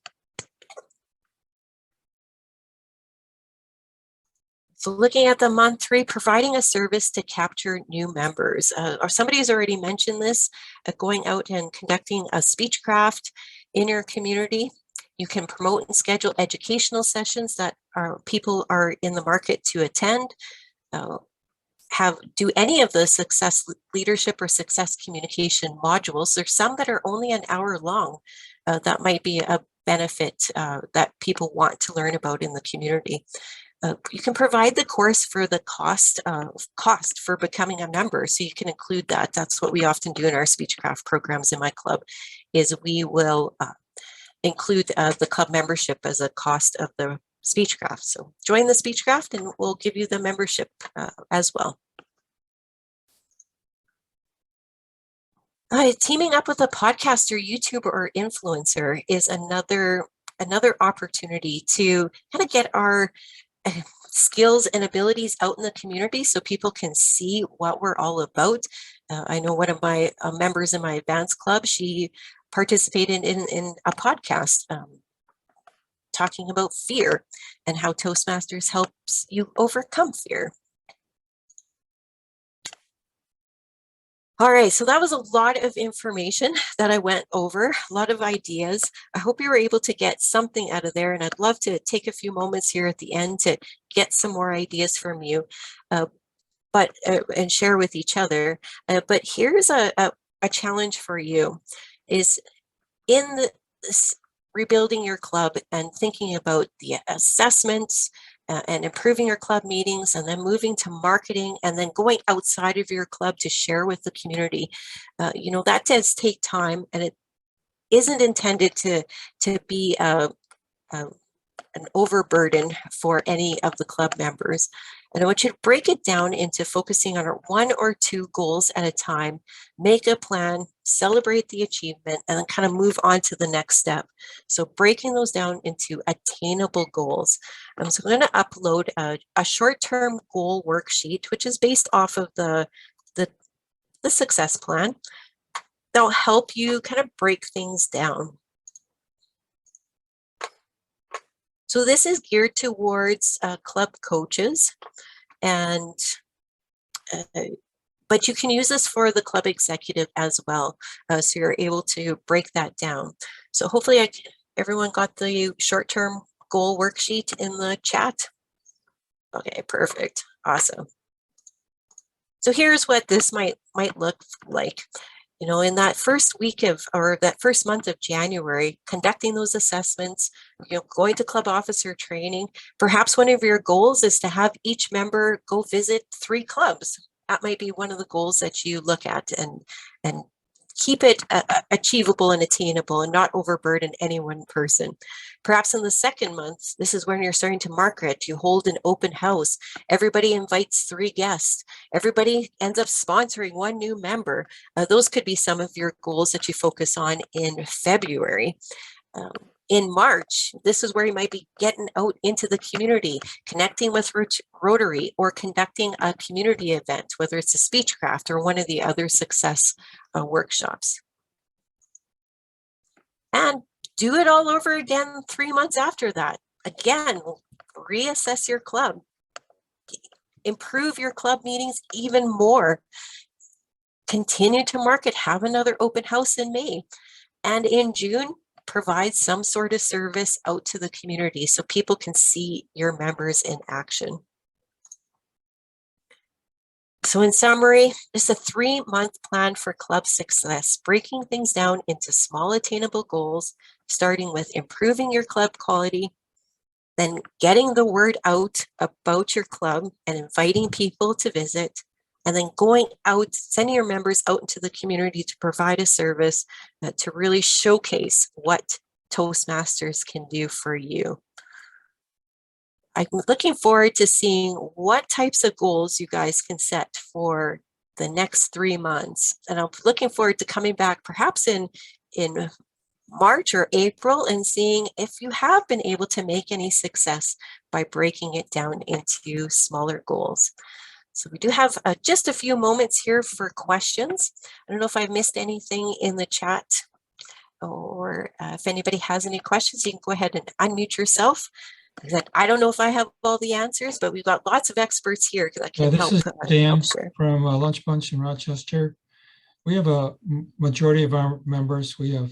So looking at the month 3, providing a service to capture new members. Or somebody has already mentioned this, going out and conducting a speech craft in your community. You can promote and schedule educational sessions that people are in the market to attend. Do any of the success leadership or success communication modules. There's some that are only an hour long. That might be a benefit that people want to learn about in the community. You can provide the course for the cost for becoming a member, so you can include that. That's what we often do in our Speechcraft programs in my club, is we will include the club membership as a cost of the Speechcraft. So join the Speechcraft and we'll give you the membership as well. Teaming up with a podcaster, YouTuber, or influencer is another opportunity to kind of get our skills and abilities out in the community so people can see what we're all about. I know one of my members in my advanced club, she participated in a podcast talking about fear and how Toastmasters helps you overcome fear. All right, so that was a lot of information that I went over, a lot of ideas. I hope you were able to get something out of there, and I'd love to take a few moments here at the end to get some more ideas from you, and share with each other. But here's a challenge for you: is in rebuilding your club and thinking about the assessments and improving your club meetings, and then moving to marketing, and then going outside of your club to share with the community. That does take time, and it isn't intended to be an overburden for any of the club members. And I want you to break it down into focusing on 1 or 2 goals at a time, make a plan, celebrate the achievement, and then kind of move on to the next step. So breaking those down into attainable goals. So I'm going to upload a short-term goal worksheet, which is based off of the success plan. That'll help you kind of break things down. So this is geared towards club coaches, and but you can use this for the club executive as well. So you're able to break that down. So hopefully everyone got the short-term goal worksheet in the chat. Okay, perfect, awesome. So here's what this might look like. In that first week or that first month of January, conducting those assessments, going to club officer training. Perhaps one of your goals is to have each member go visit 3 clubs. That might be one of the goals that you look at, and keep it achievable and attainable, and not overburden any one person. Perhaps in the second month, this is when you're starting to market. You hold an open house. Everybody invites 3 guests. Everybody ends up sponsoring 1 new member. Those could be some of your goals that you focus on in February. In March, this is where you might be getting out into the community, connecting with Rotary, or conducting a community event, whether it's a speechcraft or one of the other success workshops. And do it all over again 3 months after that. Again, reassess your club. Improve your club meetings even more. Continue to market. Have another open house in May. And in June, provide some sort of service out to the community so people can see your members in action. So in summary, it's a 3-month plan for club success, breaking things down into small attainable goals, starting with improving your club quality, then getting the word out about your club and inviting people to visit, and then going out, sending your members out into the community to provide a service to really showcase what Toastmasters can do for you. I'm looking forward to seeing what types of goals you guys can set for the next 3 months. And I'm looking forward to coming back perhaps in March or April and seeing if you have been able to make any success by breaking it down into smaller goals. So we do have just a few moments here for questions. I don't know if I missed anything in the chat, or if anybody has any questions, you can go ahead and unmute yourself. I don't know if I have all the answers, but we've got lots of experts here that can help. This is Dan from Lunch Bunch in Rochester. We have a majority of our members, we have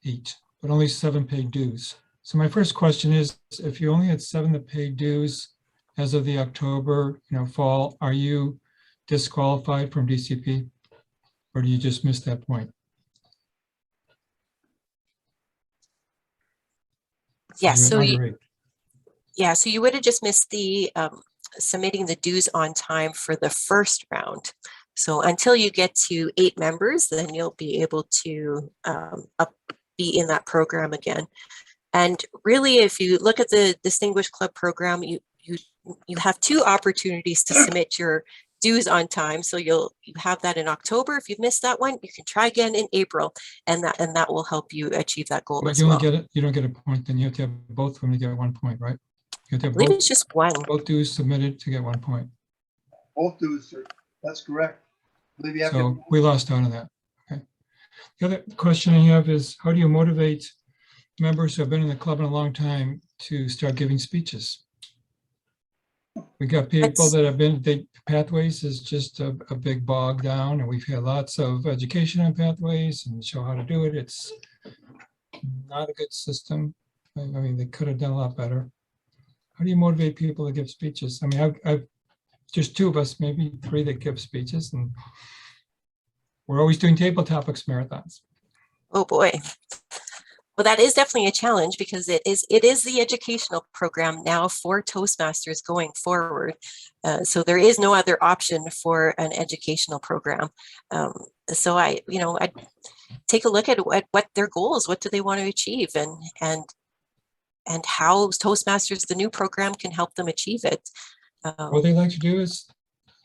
8, but only 7 paid dues. So my first question is, if you only had 7 that paid dues as of the October, fall, are you disqualified from DCP, or do you just miss that point? Yes, so you would have just missed the submitting the dues on time for the first round. So until you get to 8 members, then you'll be able to be in that program again. And really, if you look at the Distinguished Club program, you have 2 opportunities to submit your dues on time. So you have that in October. If you've missed that one, you can try again in April, and that will help you achieve that goal But as you only well. get it, you don't get a point, then you have to have both of them to get 1 point, right? You have to I have believe both, it's just one. both dues submitted to get 1 point. Both dues, sir. That's correct. I believe you have to. So we lost out on that. Okay. The other question I have is, how do you motivate members who have been in the club in a long time to start giving speeches? We got people That's- that have been, Pathways is just a big bog down, and we've had lots of education on Pathways and show how to do it. It's not a good system. I mean, they could have done a lot better. How do you motivate people to give speeches? I mean, I've just 2 of us, maybe 3 that give speeches, and we're always doing table topics marathons. Oh boy. Well, that is definitely a challenge because it is the educational program now for Toastmasters going forward. So there is no other option for an educational program. So I take a look at what their goals, what do they want to achieve, and how Toastmasters, the new program, can help them achieve it. What they like to do is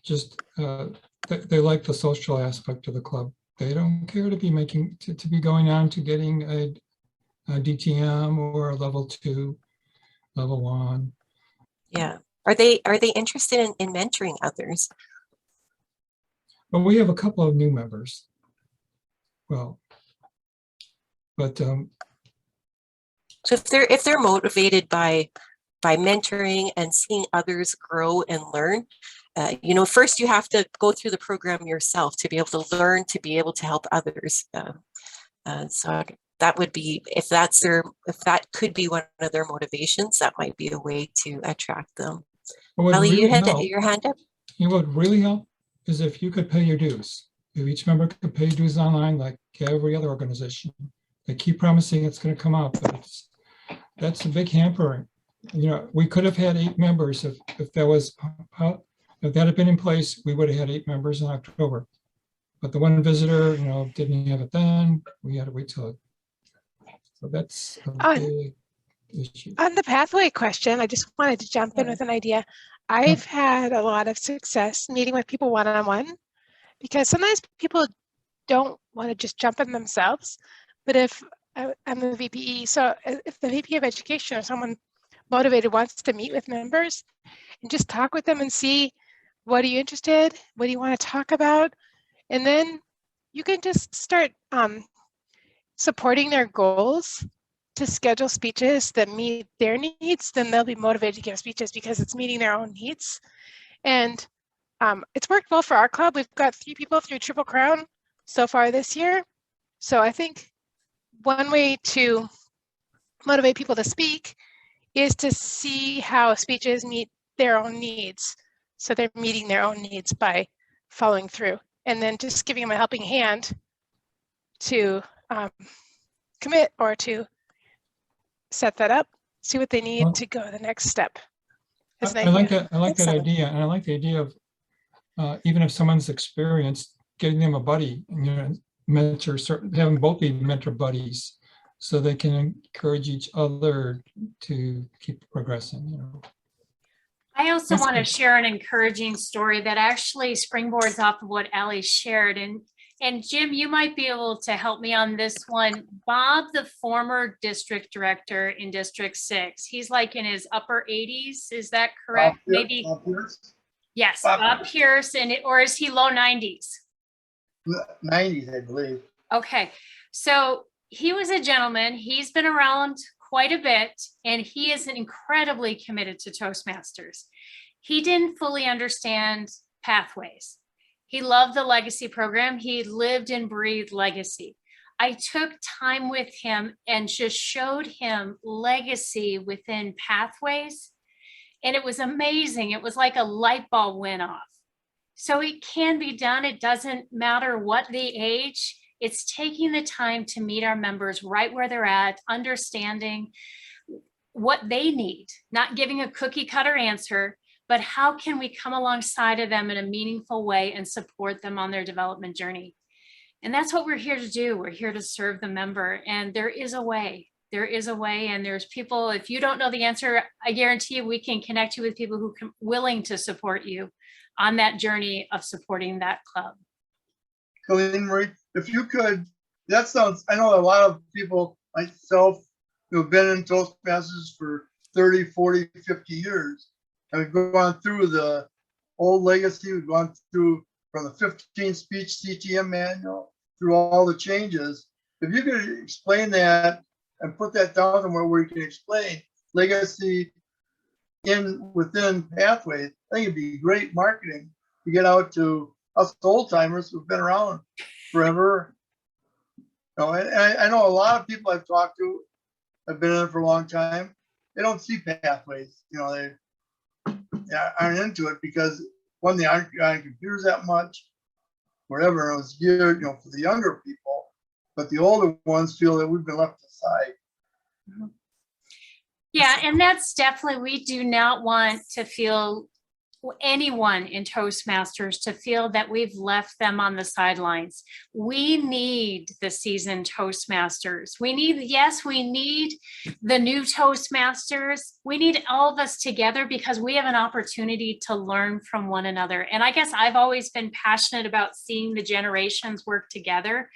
just, they like the social aspect of the club. They don't care to be going on to getting a DTM or a level 2, level 1. Yeah. Are they interested in mentoring others? But we have a couple of new members. Well, but So if they're motivated by mentoring and seeing others grow and learn, first you have to go through the program yourself to be able to learn, to be able to help others. So that would be, if that could be one of their motivations, that might be a way to attract them. what would Ellie, you really had help, your hand up? what would really help is if you could pay your dues. If each member could pay dues online like every other organization. They keep promising it's going to come out, but that's a big hampering. We could have had 8 members if that had been in place, we would have had 8 members in October. But the one visitor, didn't have it then. We had to wait till it. So that's a big issue. On the pathway question, I just wanted to jump in with an idea. I've had a lot of success meeting with people one-on-one, because sometimes people don't want to just jump in themselves. But if I'm the VPE, so if the VP of Education or someone motivated wants to meet with members and just talk with them and see, what are you interested? What do you want to talk about? And then you can just start supporting their goals to schedule speeches that meet their needs. Then they'll be motivated to give speeches because it's meeting their own needs. And it's worked well for our club. We've got 3 people through Triple Crown so far this year. So I think one way to motivate people to speak is to see how speeches meet their own needs. So they're meeting their own needs by following through, and then just giving them a helping hand to commit or to set that up, see what they need to go to the next step. I like that idea, and I like the idea of even if someone's experienced, getting them a buddy, mentor, having both be mentor buddies, so they can encourage each other to keep progressing. I also That's want to good. share an encouraging story that actually springboards off of what Ellie shared. And Jim, you might be able to help me on this one. Bob, the former district director in District 6, he's like in his upper 80s. Is that correct? Maybe. Yes, Bob Pierce, or is he low 90s? 90s, I believe. Okay, so he was a gentleman. He's been around quite a bit, and he is incredibly committed to Toastmasters. He didn't fully understand Pathways. He loved the legacy program. He lived and breathed legacy. I took time with him and just showed him legacy within Pathways, and it was amazing. It was like a light bulb went off. So it can be done. It doesn't matter what the age. It's taking the time to meet our members right where they're at, understanding what they need, not giving a cookie cutter answer, but how can we come alongside of them in a meaningful way and support them on their development journey? And that's what we're here to do. We're here to serve the member, and there is a way. There is a way, and there's people, if you don't know the answer, I guarantee you we can connect you with people who are willing to support you on that journey of supporting that club. Colleen, Marie, if you could, that sounds, I know a lot of people, myself, who have been in Toastmasters for 30, 40, 50 years, and we've gone through the old legacy, we've gone through from the 15 speech CTM manual, through all the changes. If you could explain that and put that down somewhere where you can explain legacy within pathways, I think it'd be great marketing to get out to us old timers who've been around forever. You know, and I know a lot of people I've talked to have been in it for a long time. They don't see pathways. You know, they aren't into it because one, they aren't on computers that much, whatever. It was geared, you know, for the younger people, but the older ones feel that we've been left aside. Yeah, and that's definitely, we do not want to feel anyone in Toastmasters to feel that we've left them on the sidelines. We need the seasoned Toastmasters. We need, yes, we need the new Toastmasters. We need all of us together because we have an opportunity to learn from one another. And I guess I've always been passionate about seeing the generations work together.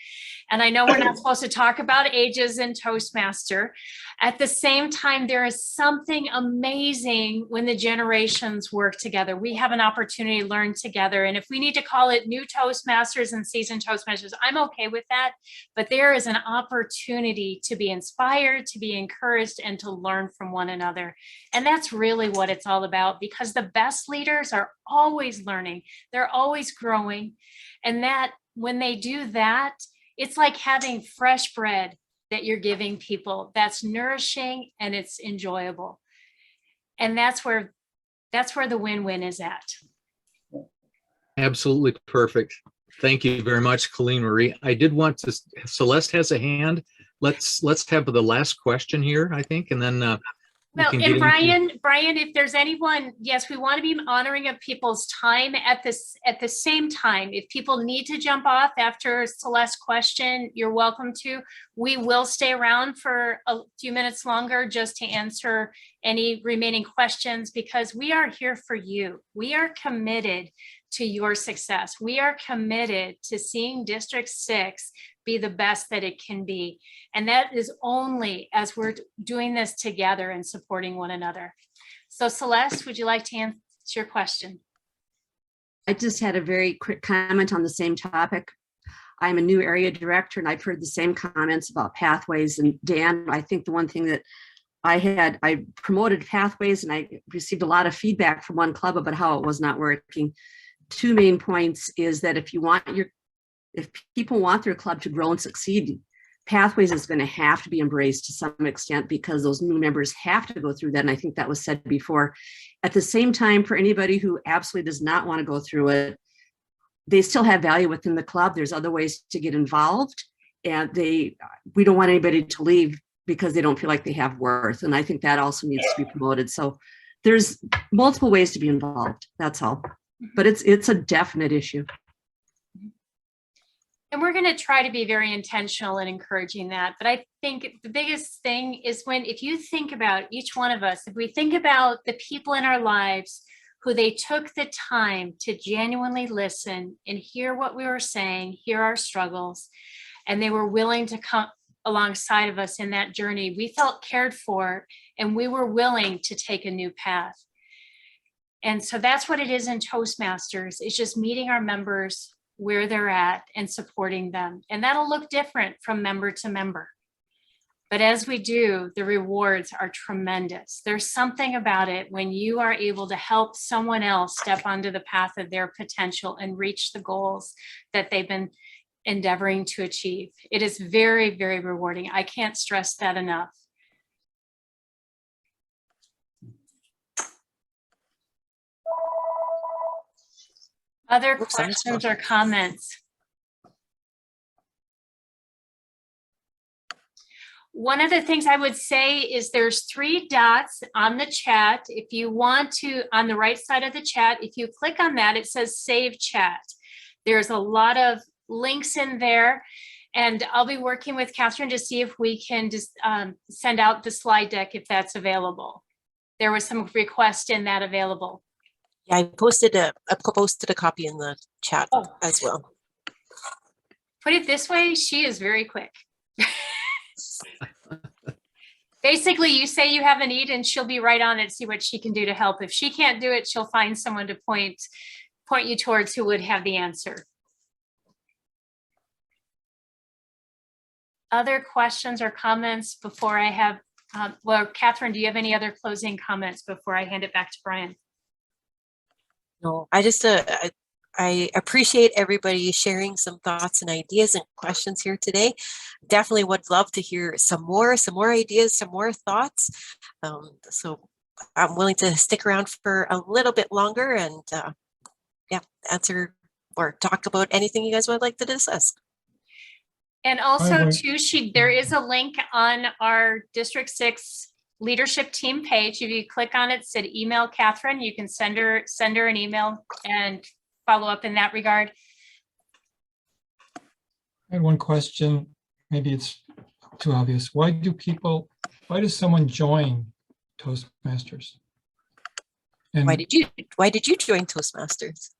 And I know we're not supposed to talk about ages in Toastmaster. At the same time, there is something amazing when the generations work together. We have an opportunity to learn together. And if we need to call it new Toastmasters and seasoned Toastmasters, I'm okay with that. But there is an opportunity to be inspired, to be encouraged, and to learn from one another. And that's really what it's all about, because the best leaders are always learning. They're always growing. And that when they do that, it's like having fresh bread that you're giving people that's nourishing and it's enjoyable. And that's where the win-win is at. Absolutely perfect. Thank you very much, Colleen Marie. I did want to, Celeste has a hand. Let's have the last question here, I think, and then we Well, can and get into- Brian, if there's anyone, yes, we want to be honoring of people's time. At the same time, if people need to jump off after Celeste's question, you're welcome to. We will stay around for a few minutes longer just to answer any remaining questions, because we are here for you. We are committed to your success. We are committed to seeing District 6 be the best that it can be. And that is only as we're doing this together and supporting one another. So Celeste, would you like to answer your question? I just had a very quick comment on the same topic. I'm a new area director and I've heard the same comments about pathways. And Dan, I think the one thing that I promoted pathways and I received a lot of feedback from one club about how it was not working. Two main points is that if people want their club to grow and succeed, pathways is going to have to be embraced to some extent because those new members have to go through that. And I think that was said before. At the same time, for anybody who absolutely does not want to go through it, they still have value within the club. There's other ways to get involved, and we don't want anybody to leave because they don't feel like they have worth. And I think that also needs to be promoted. So there's multiple ways to be involved. That's all. But it's a definite issue. And we're going to try to be very intentional in encouraging that. But I think the biggest thing is if you think about each one of us, if we think about the people in our lives who they took the time to genuinely listen and hear what we were saying, hear our struggles, and they were willing to come alongside of us in that journey, we felt cared for and we were willing to take a new path. And so that's what it is in Toastmasters. It's just meeting our members where they're at and supporting them. And that'll look different from member to member. But as we do, the rewards are tremendous. There's something about it when you are able to help someone else step onto the path of their potential and reach the goals that they've been endeavoring to achieve. It is very, very rewarding. I can't stress that enough. Other questions or comments? One of the things I would say is there's 3 dots on the chat. If you want to, on the right side of the chat, if you click on that, it says save chat. There's a lot of links in there. And I'll be working with Catherine to see if we can just send out the slide deck if that's available. There was some request in that available. Yeah, I posted a copy in the chat Oh. as well. Put it this way, she is very quick. Basically, you say you have a need and she'll be right on it, see what she can do to help. If she can't do it, she'll find someone to point you towards who would have the answer. Other questions or comments before I have, well, Catherine, do you have any other closing comments before I hand it back to Brian? No, I just I appreciate everybody sharing some thoughts and ideas and questions here today. Definitely would love to hear some more ideas, some more thoughts. So I'm willing to stick around for a little bit longer and yeah, answer or talk about anything you guys would like to discuss. And also Brian. too, there is a link on our District 6 leadership team page. If you click on it, said email Catherine, you can send her an email and follow up in that regard. I had one question. Maybe it's too obvious. Why does someone join Toastmasters? And Why did you join Toastmasters?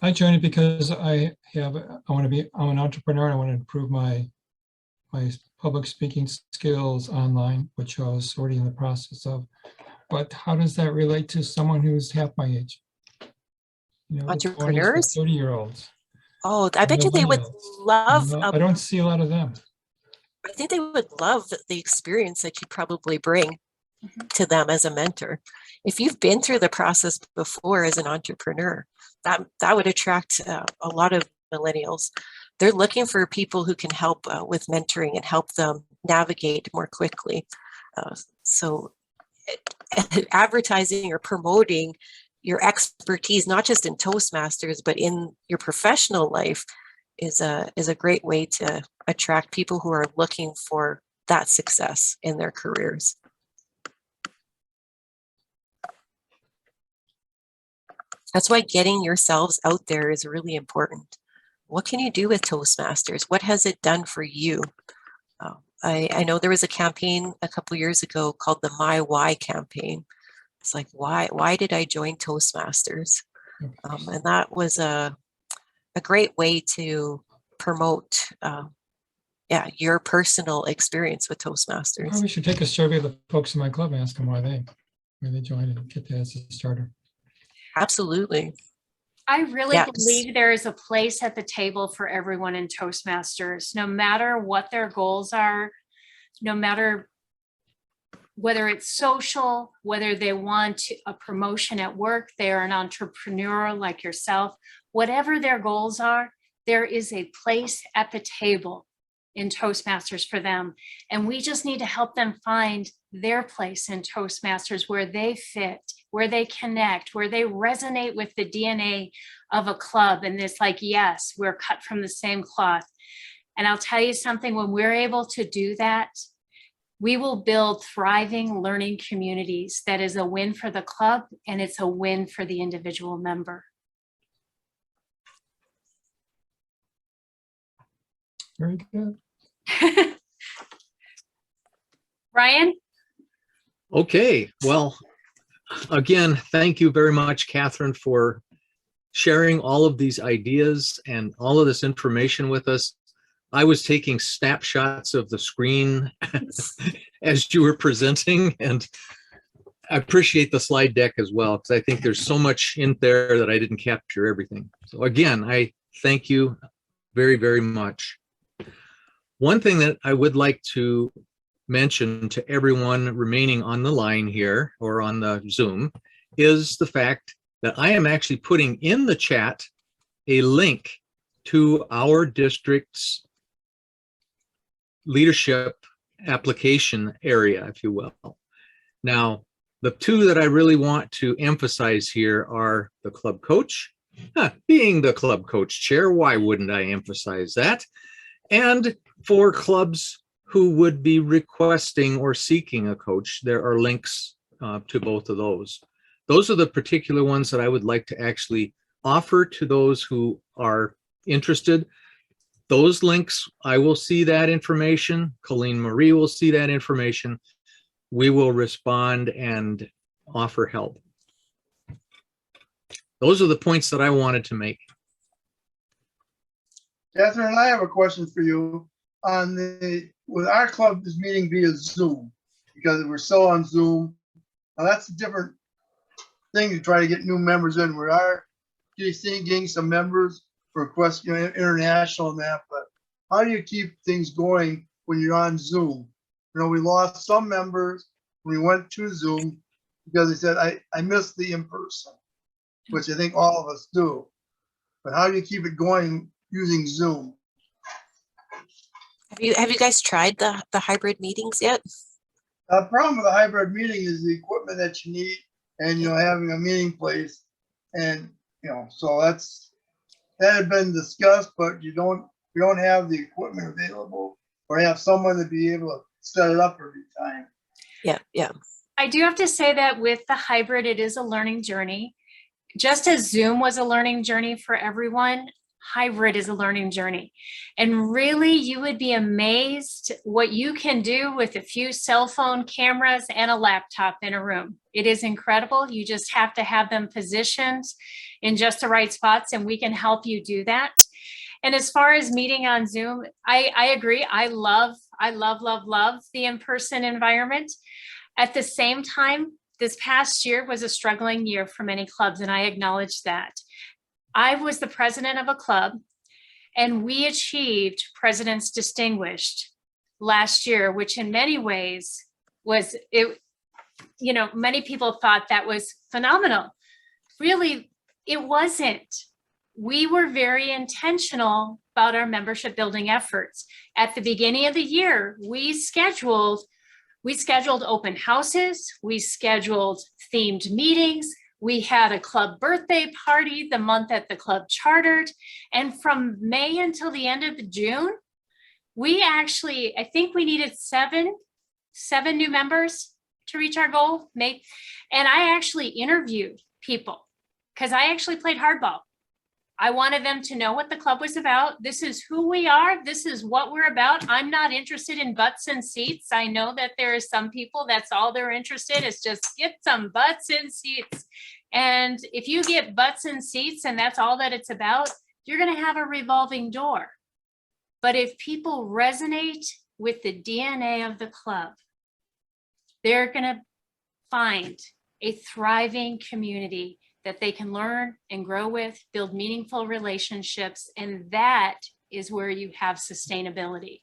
I joined it because I'm an entrepreneur and I want to improve my public speaking skills online, which I was already in the process of. But how does that relate to someone who's half my age? You know, the 20s to Entrepreneurs? 30-year-olds. Oh, I bet you they would love, I don't see a lot of them. I think they would love the experience that you probably bring to them as a mentor. If you've been through the process before as an entrepreneur, that would attract a lot of millennials. They're looking for people who can help with mentoring and help them navigate more quickly. So advertising or promoting your expertise, not just in Toastmasters, but in your professional life is a great way to attract people who are looking for that success in their careers. That's why getting yourselves out there is really important. What can you do with Toastmasters? What has it done for you? I know there was a campaign a couple years ago called the My Why campaign. It's like, why did I join Toastmasters? And that was a great way to promote your personal experience with Toastmasters. Probably should take a survey of the folks in my club and ask them why they joined and get that as a starter. Absolutely. I really Yes. believe there is a place at the table for everyone in Toastmasters, no matter what their goals are, no matter whether it's social, whether they want a promotion at work, they are an entrepreneur like yourself, whatever their goals are, there is a place at the table in Toastmasters for them. And we just need to help them find their place in Toastmasters where they fit, where they connect, where they resonate with the DNA of a club. And it's like, yes, we're cut from the same cloth. And I'll tell you something, when we're able to do that, we will build thriving learning communities. That is a win for the club and it's a win for the individual member. Very good. Ryan? Okay, well, again, thank you very much, Catherine, for sharing all of these ideas and all of this information with us. I was taking snapshots of the screen as you were presenting, and I appreciate the slide deck as well, because I think there's so much in there that I didn't capture everything. So again, I thank you very, very much. One thing that I would like to mention to everyone remaining on the line here or on the Zoom is the fact that I am actually putting in the chat a link to our district's leadership application area, if you will. Now, the two that I really want to emphasize here are the club coach. Being the club coach chair, why wouldn't I emphasize that? And for clubs who would be requesting or seeking a coach, there are links to both of those. Those are the particular ones that I would like to actually offer to those who are interested. those links, I will see that information. Colleen Marie will see that information. We will respond and offer help. Those are the points that I wanted to make. Catherine, I have a question for you. With our club is meeting via Zoom because we're still on Zoom. Now that's a different thing to try to get new members in. We are getting some members for international and that, but how do you keep things going when you're on Zoom? We lost some members when we went to Zoom because they said, I missed the in-person, which I think all of us do. But how do you keep it going using Zoom? Have you guys tried the hybrid meetings yet? The problem with a hybrid meeting is the equipment that you need and, having a meeting place. And, so that had been discussed, but you don't have the equipment available or have someone to be able to set it up every time. Yeah. I do have to say that with the hybrid, it is a learning journey. Just as Zoom was a learning journey for everyone, hybrid is a learning journey. And really, you would be amazed what you can do with a few cell phone cameras and a laptop in a room. It is incredible. You just have to have them positioned in just the right spots, and we can help you do that. And as far as meeting on Zoom, I agree. I love the in-person environment. At the same time, this past year was a struggling year for many clubs, and I acknowledge that. I was the president of a club, and we achieved President's Distinguished last year, which in many ways was, many people thought that was phenomenal. Really, it wasn't. We were very intentional about our membership building efforts. At the beginning of the year, we scheduled open houses, we scheduled themed meetings, we had a club birthday party the month that the club chartered. And from May until the end of June, I think we needed seven new members to reach our goal. And I actually interviewed people because I actually played hardball. I wanted them to know what the club was about. This is who we are. This is what we're about. I'm not interested in butts and seats. I know that there are some people, that's all they're interested is just get some butts and seats. And if you get butts and seats and that's all that it's about, you're going to have a revolving door. But if people resonate with the DNA of the club, they're going to find a thriving community that they can learn and grow with, build meaningful relationships, and that is where you have sustainability.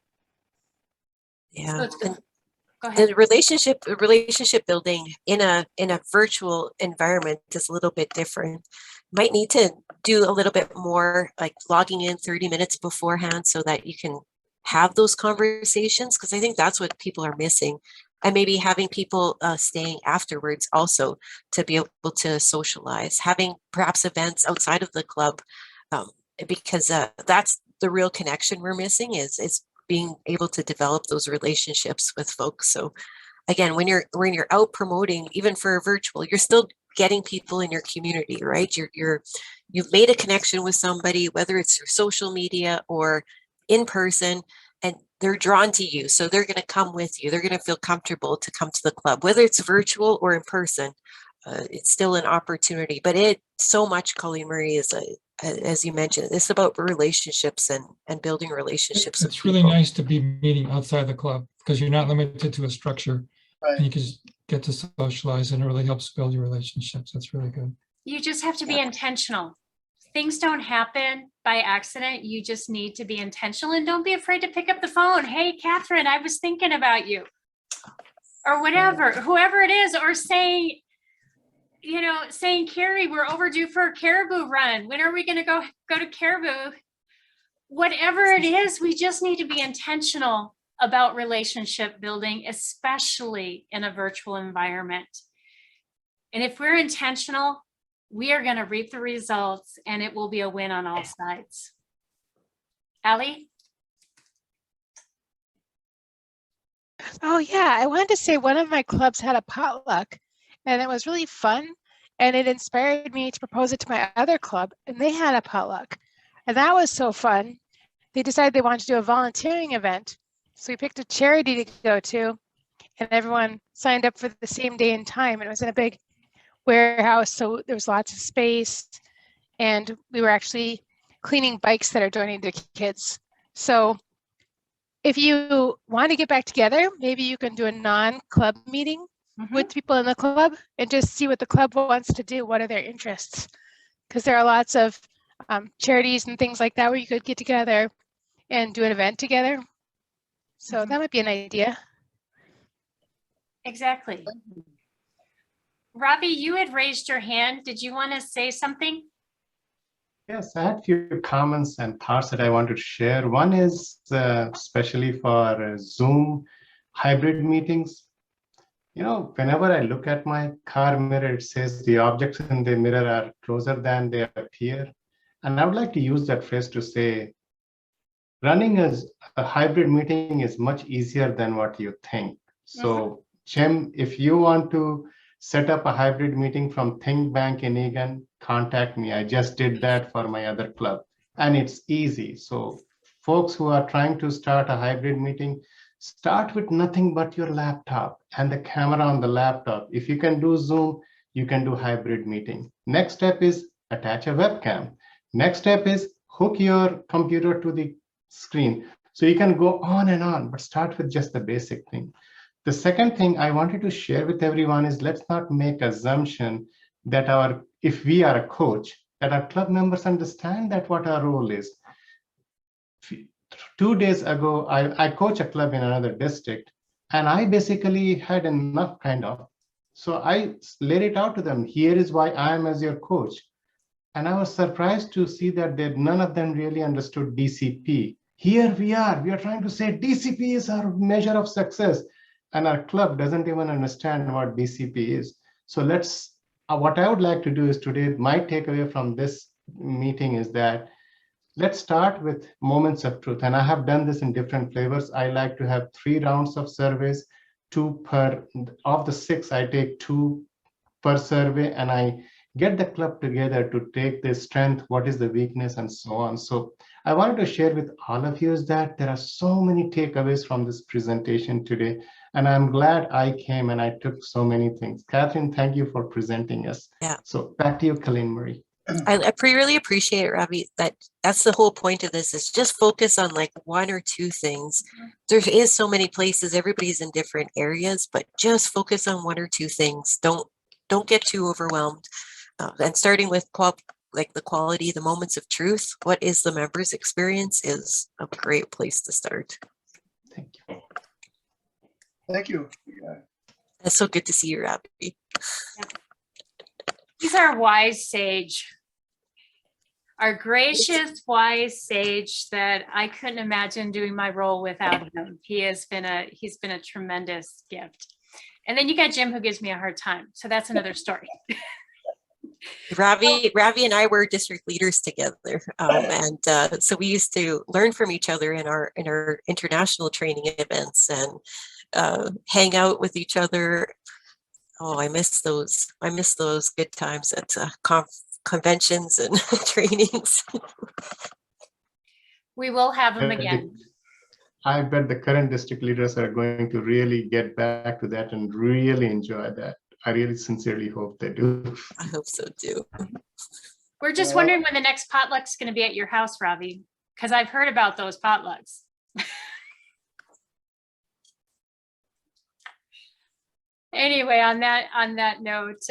Yeah. So go ahead. And relationship building in a virtual environment is a little bit different. Might need to do a little bit more, like logging in 30 minutes beforehand so that you can have those conversations, because I think that's what people are missing. And maybe having people staying afterwards also to be able to socialize, having perhaps events outside of the club, because that's the real connection we're missing is being able to develop those relationships with folks. So again, when you're out promoting, even for a virtual, you're still getting people in your community, right? You've made a connection with somebody, whether it's through social media or in person, and they're drawn to you. So they're going to come with you. They're going to feel comfortable to come to the club, whether it's virtual or in person. It's still an opportunity, but so much, Colleen Marie, is as you mentioned, it's about relationships and building relationships. It's really nice to be meeting outside the club because you're not limited to a structure. Right. And you can just get to socialize, and it really helps build your relationships. That's really good. You just have to be intentional. Things don't happen by accident. You just need to be intentional, and don't be afraid to pick up the phone. Hey, Catherine, I was thinking about you, or whatever, whoever it is, or saying, Carrie, we're overdue for a caribou run. When are we going to go to caribou? Whatever it is, we just need to be intentional about relationship building, especially in a virtual environment. And if we're intentional, we are going to reap the results, and it will be a win on all sides. Allie? Oh yeah, I wanted to say one of my clubs had a potluck, and it was really fun, and it inspired me to propose it to my other club, and they had a potluck, and that was so fun. they decided they wanted to do a volunteering event. So we picked a charity to go to, and everyone signed up for the same day and time. And it was in a big warehouse, so there was lots of space. And we were actually cleaning bikes that are donated to kids. So if you want to get back together, maybe you can do a non-club meeting with people in the club and just see what the club wants to do. What are their interests? Because there are lots of charities and things like that where you could get together and do an event together. So that might be an idea. Exactly. Robbie, you had raised your hand. Did you want to say something? Yes, I had a few comments and thoughts that I wanted to share. One is especially for Zoom hybrid meetings. You know, whenever I look at my car mirror, it says the objects in the mirror are closer than they appear. And I would like to use that phrase to say, running as a hybrid meeting is much easier than what you think. So, Jim, if you want to set up a hybrid meeting from Think Bank in Egan, contact me. I just did that for my other club, and it's easy. So folks who are trying to start a hybrid meeting, start with nothing but your laptop and the camera on the laptop. If you can do Zoom, you can do hybrid meeting. Next step is attach a webcam. Next step is hook your computer to the screen. So you can go on and on, but start with just the basic thing. The second thing I wanted to share with everyone is let's not make assumption that if we are a coach, that our club members understand that what our role is. 2 days ago, I coach a club in another district, and I basically had enough so I laid it out to them. Here is why I am as your coach. And I was surprised to see that none of them really understood DCP. Here we are trying to say DCP is our measure of success. And our club doesn't even understand what DCP is. So what I would like to do is today, my takeaway from this meeting is that let's start with moments of truth. And I have done this in different flavors. I like to have 3 rounds of surveys, 2 per, of the 6, I take 2 per survey, and I get the club together to take the strength, what is the weakness, and so on. So I wanted to share with all of you is that there are so many takeaways from this presentation today. And I'm glad I came and I took so many things. Catherine, thank you for presenting us. Yeah. So back to you, Colleen Marie. I really appreciate it, Ravi. That's the whole point of this, is just focus on like 1 or 2 things. There is so many places, everybody's in different areas, but just focus on 1 or 2 things. Don't get too overwhelmed. And starting with the quality, the moments of truth, what is the member's experience is a great place to start. Thank you. Thank you. It's so good to see you, Ravi. He's our wise sage, our gracious, wise sage that I couldn't imagine doing my role without him. He's been a tremendous gift. And then you got Jim, who gives me a hard time. So that's another story. Ravi and I were district leaders together, so we used to learn from each other in our international training events and hang out with each other. Oh, I miss those good times at conventions and trainings. We will have him again. I bet the current district leaders are going to really get back to that and really enjoy that. I really sincerely hope they do. I hope so too. We're just wondering when the next potluck's going to be at your house, Ravi, because I've heard about those potlucks. Anyway, on that note,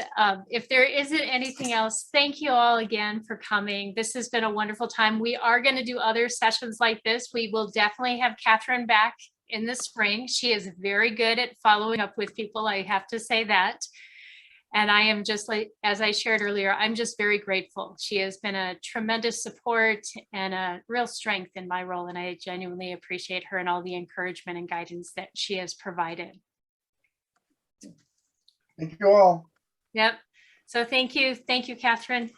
if there isn't anything else, thank you all again for coming. This has been a wonderful time. We are going to do other sessions like this. We will definitely have Catherine back in the spring. She is very good at following up with people. I have to say that. And I am just like, as I shared earlier, I'm just very grateful. She has been a tremendous support and a real strength in my role. And I genuinely appreciate her and all the encouragement and guidance that she has provided. Thank you all. Yep. So thank you, Catherine.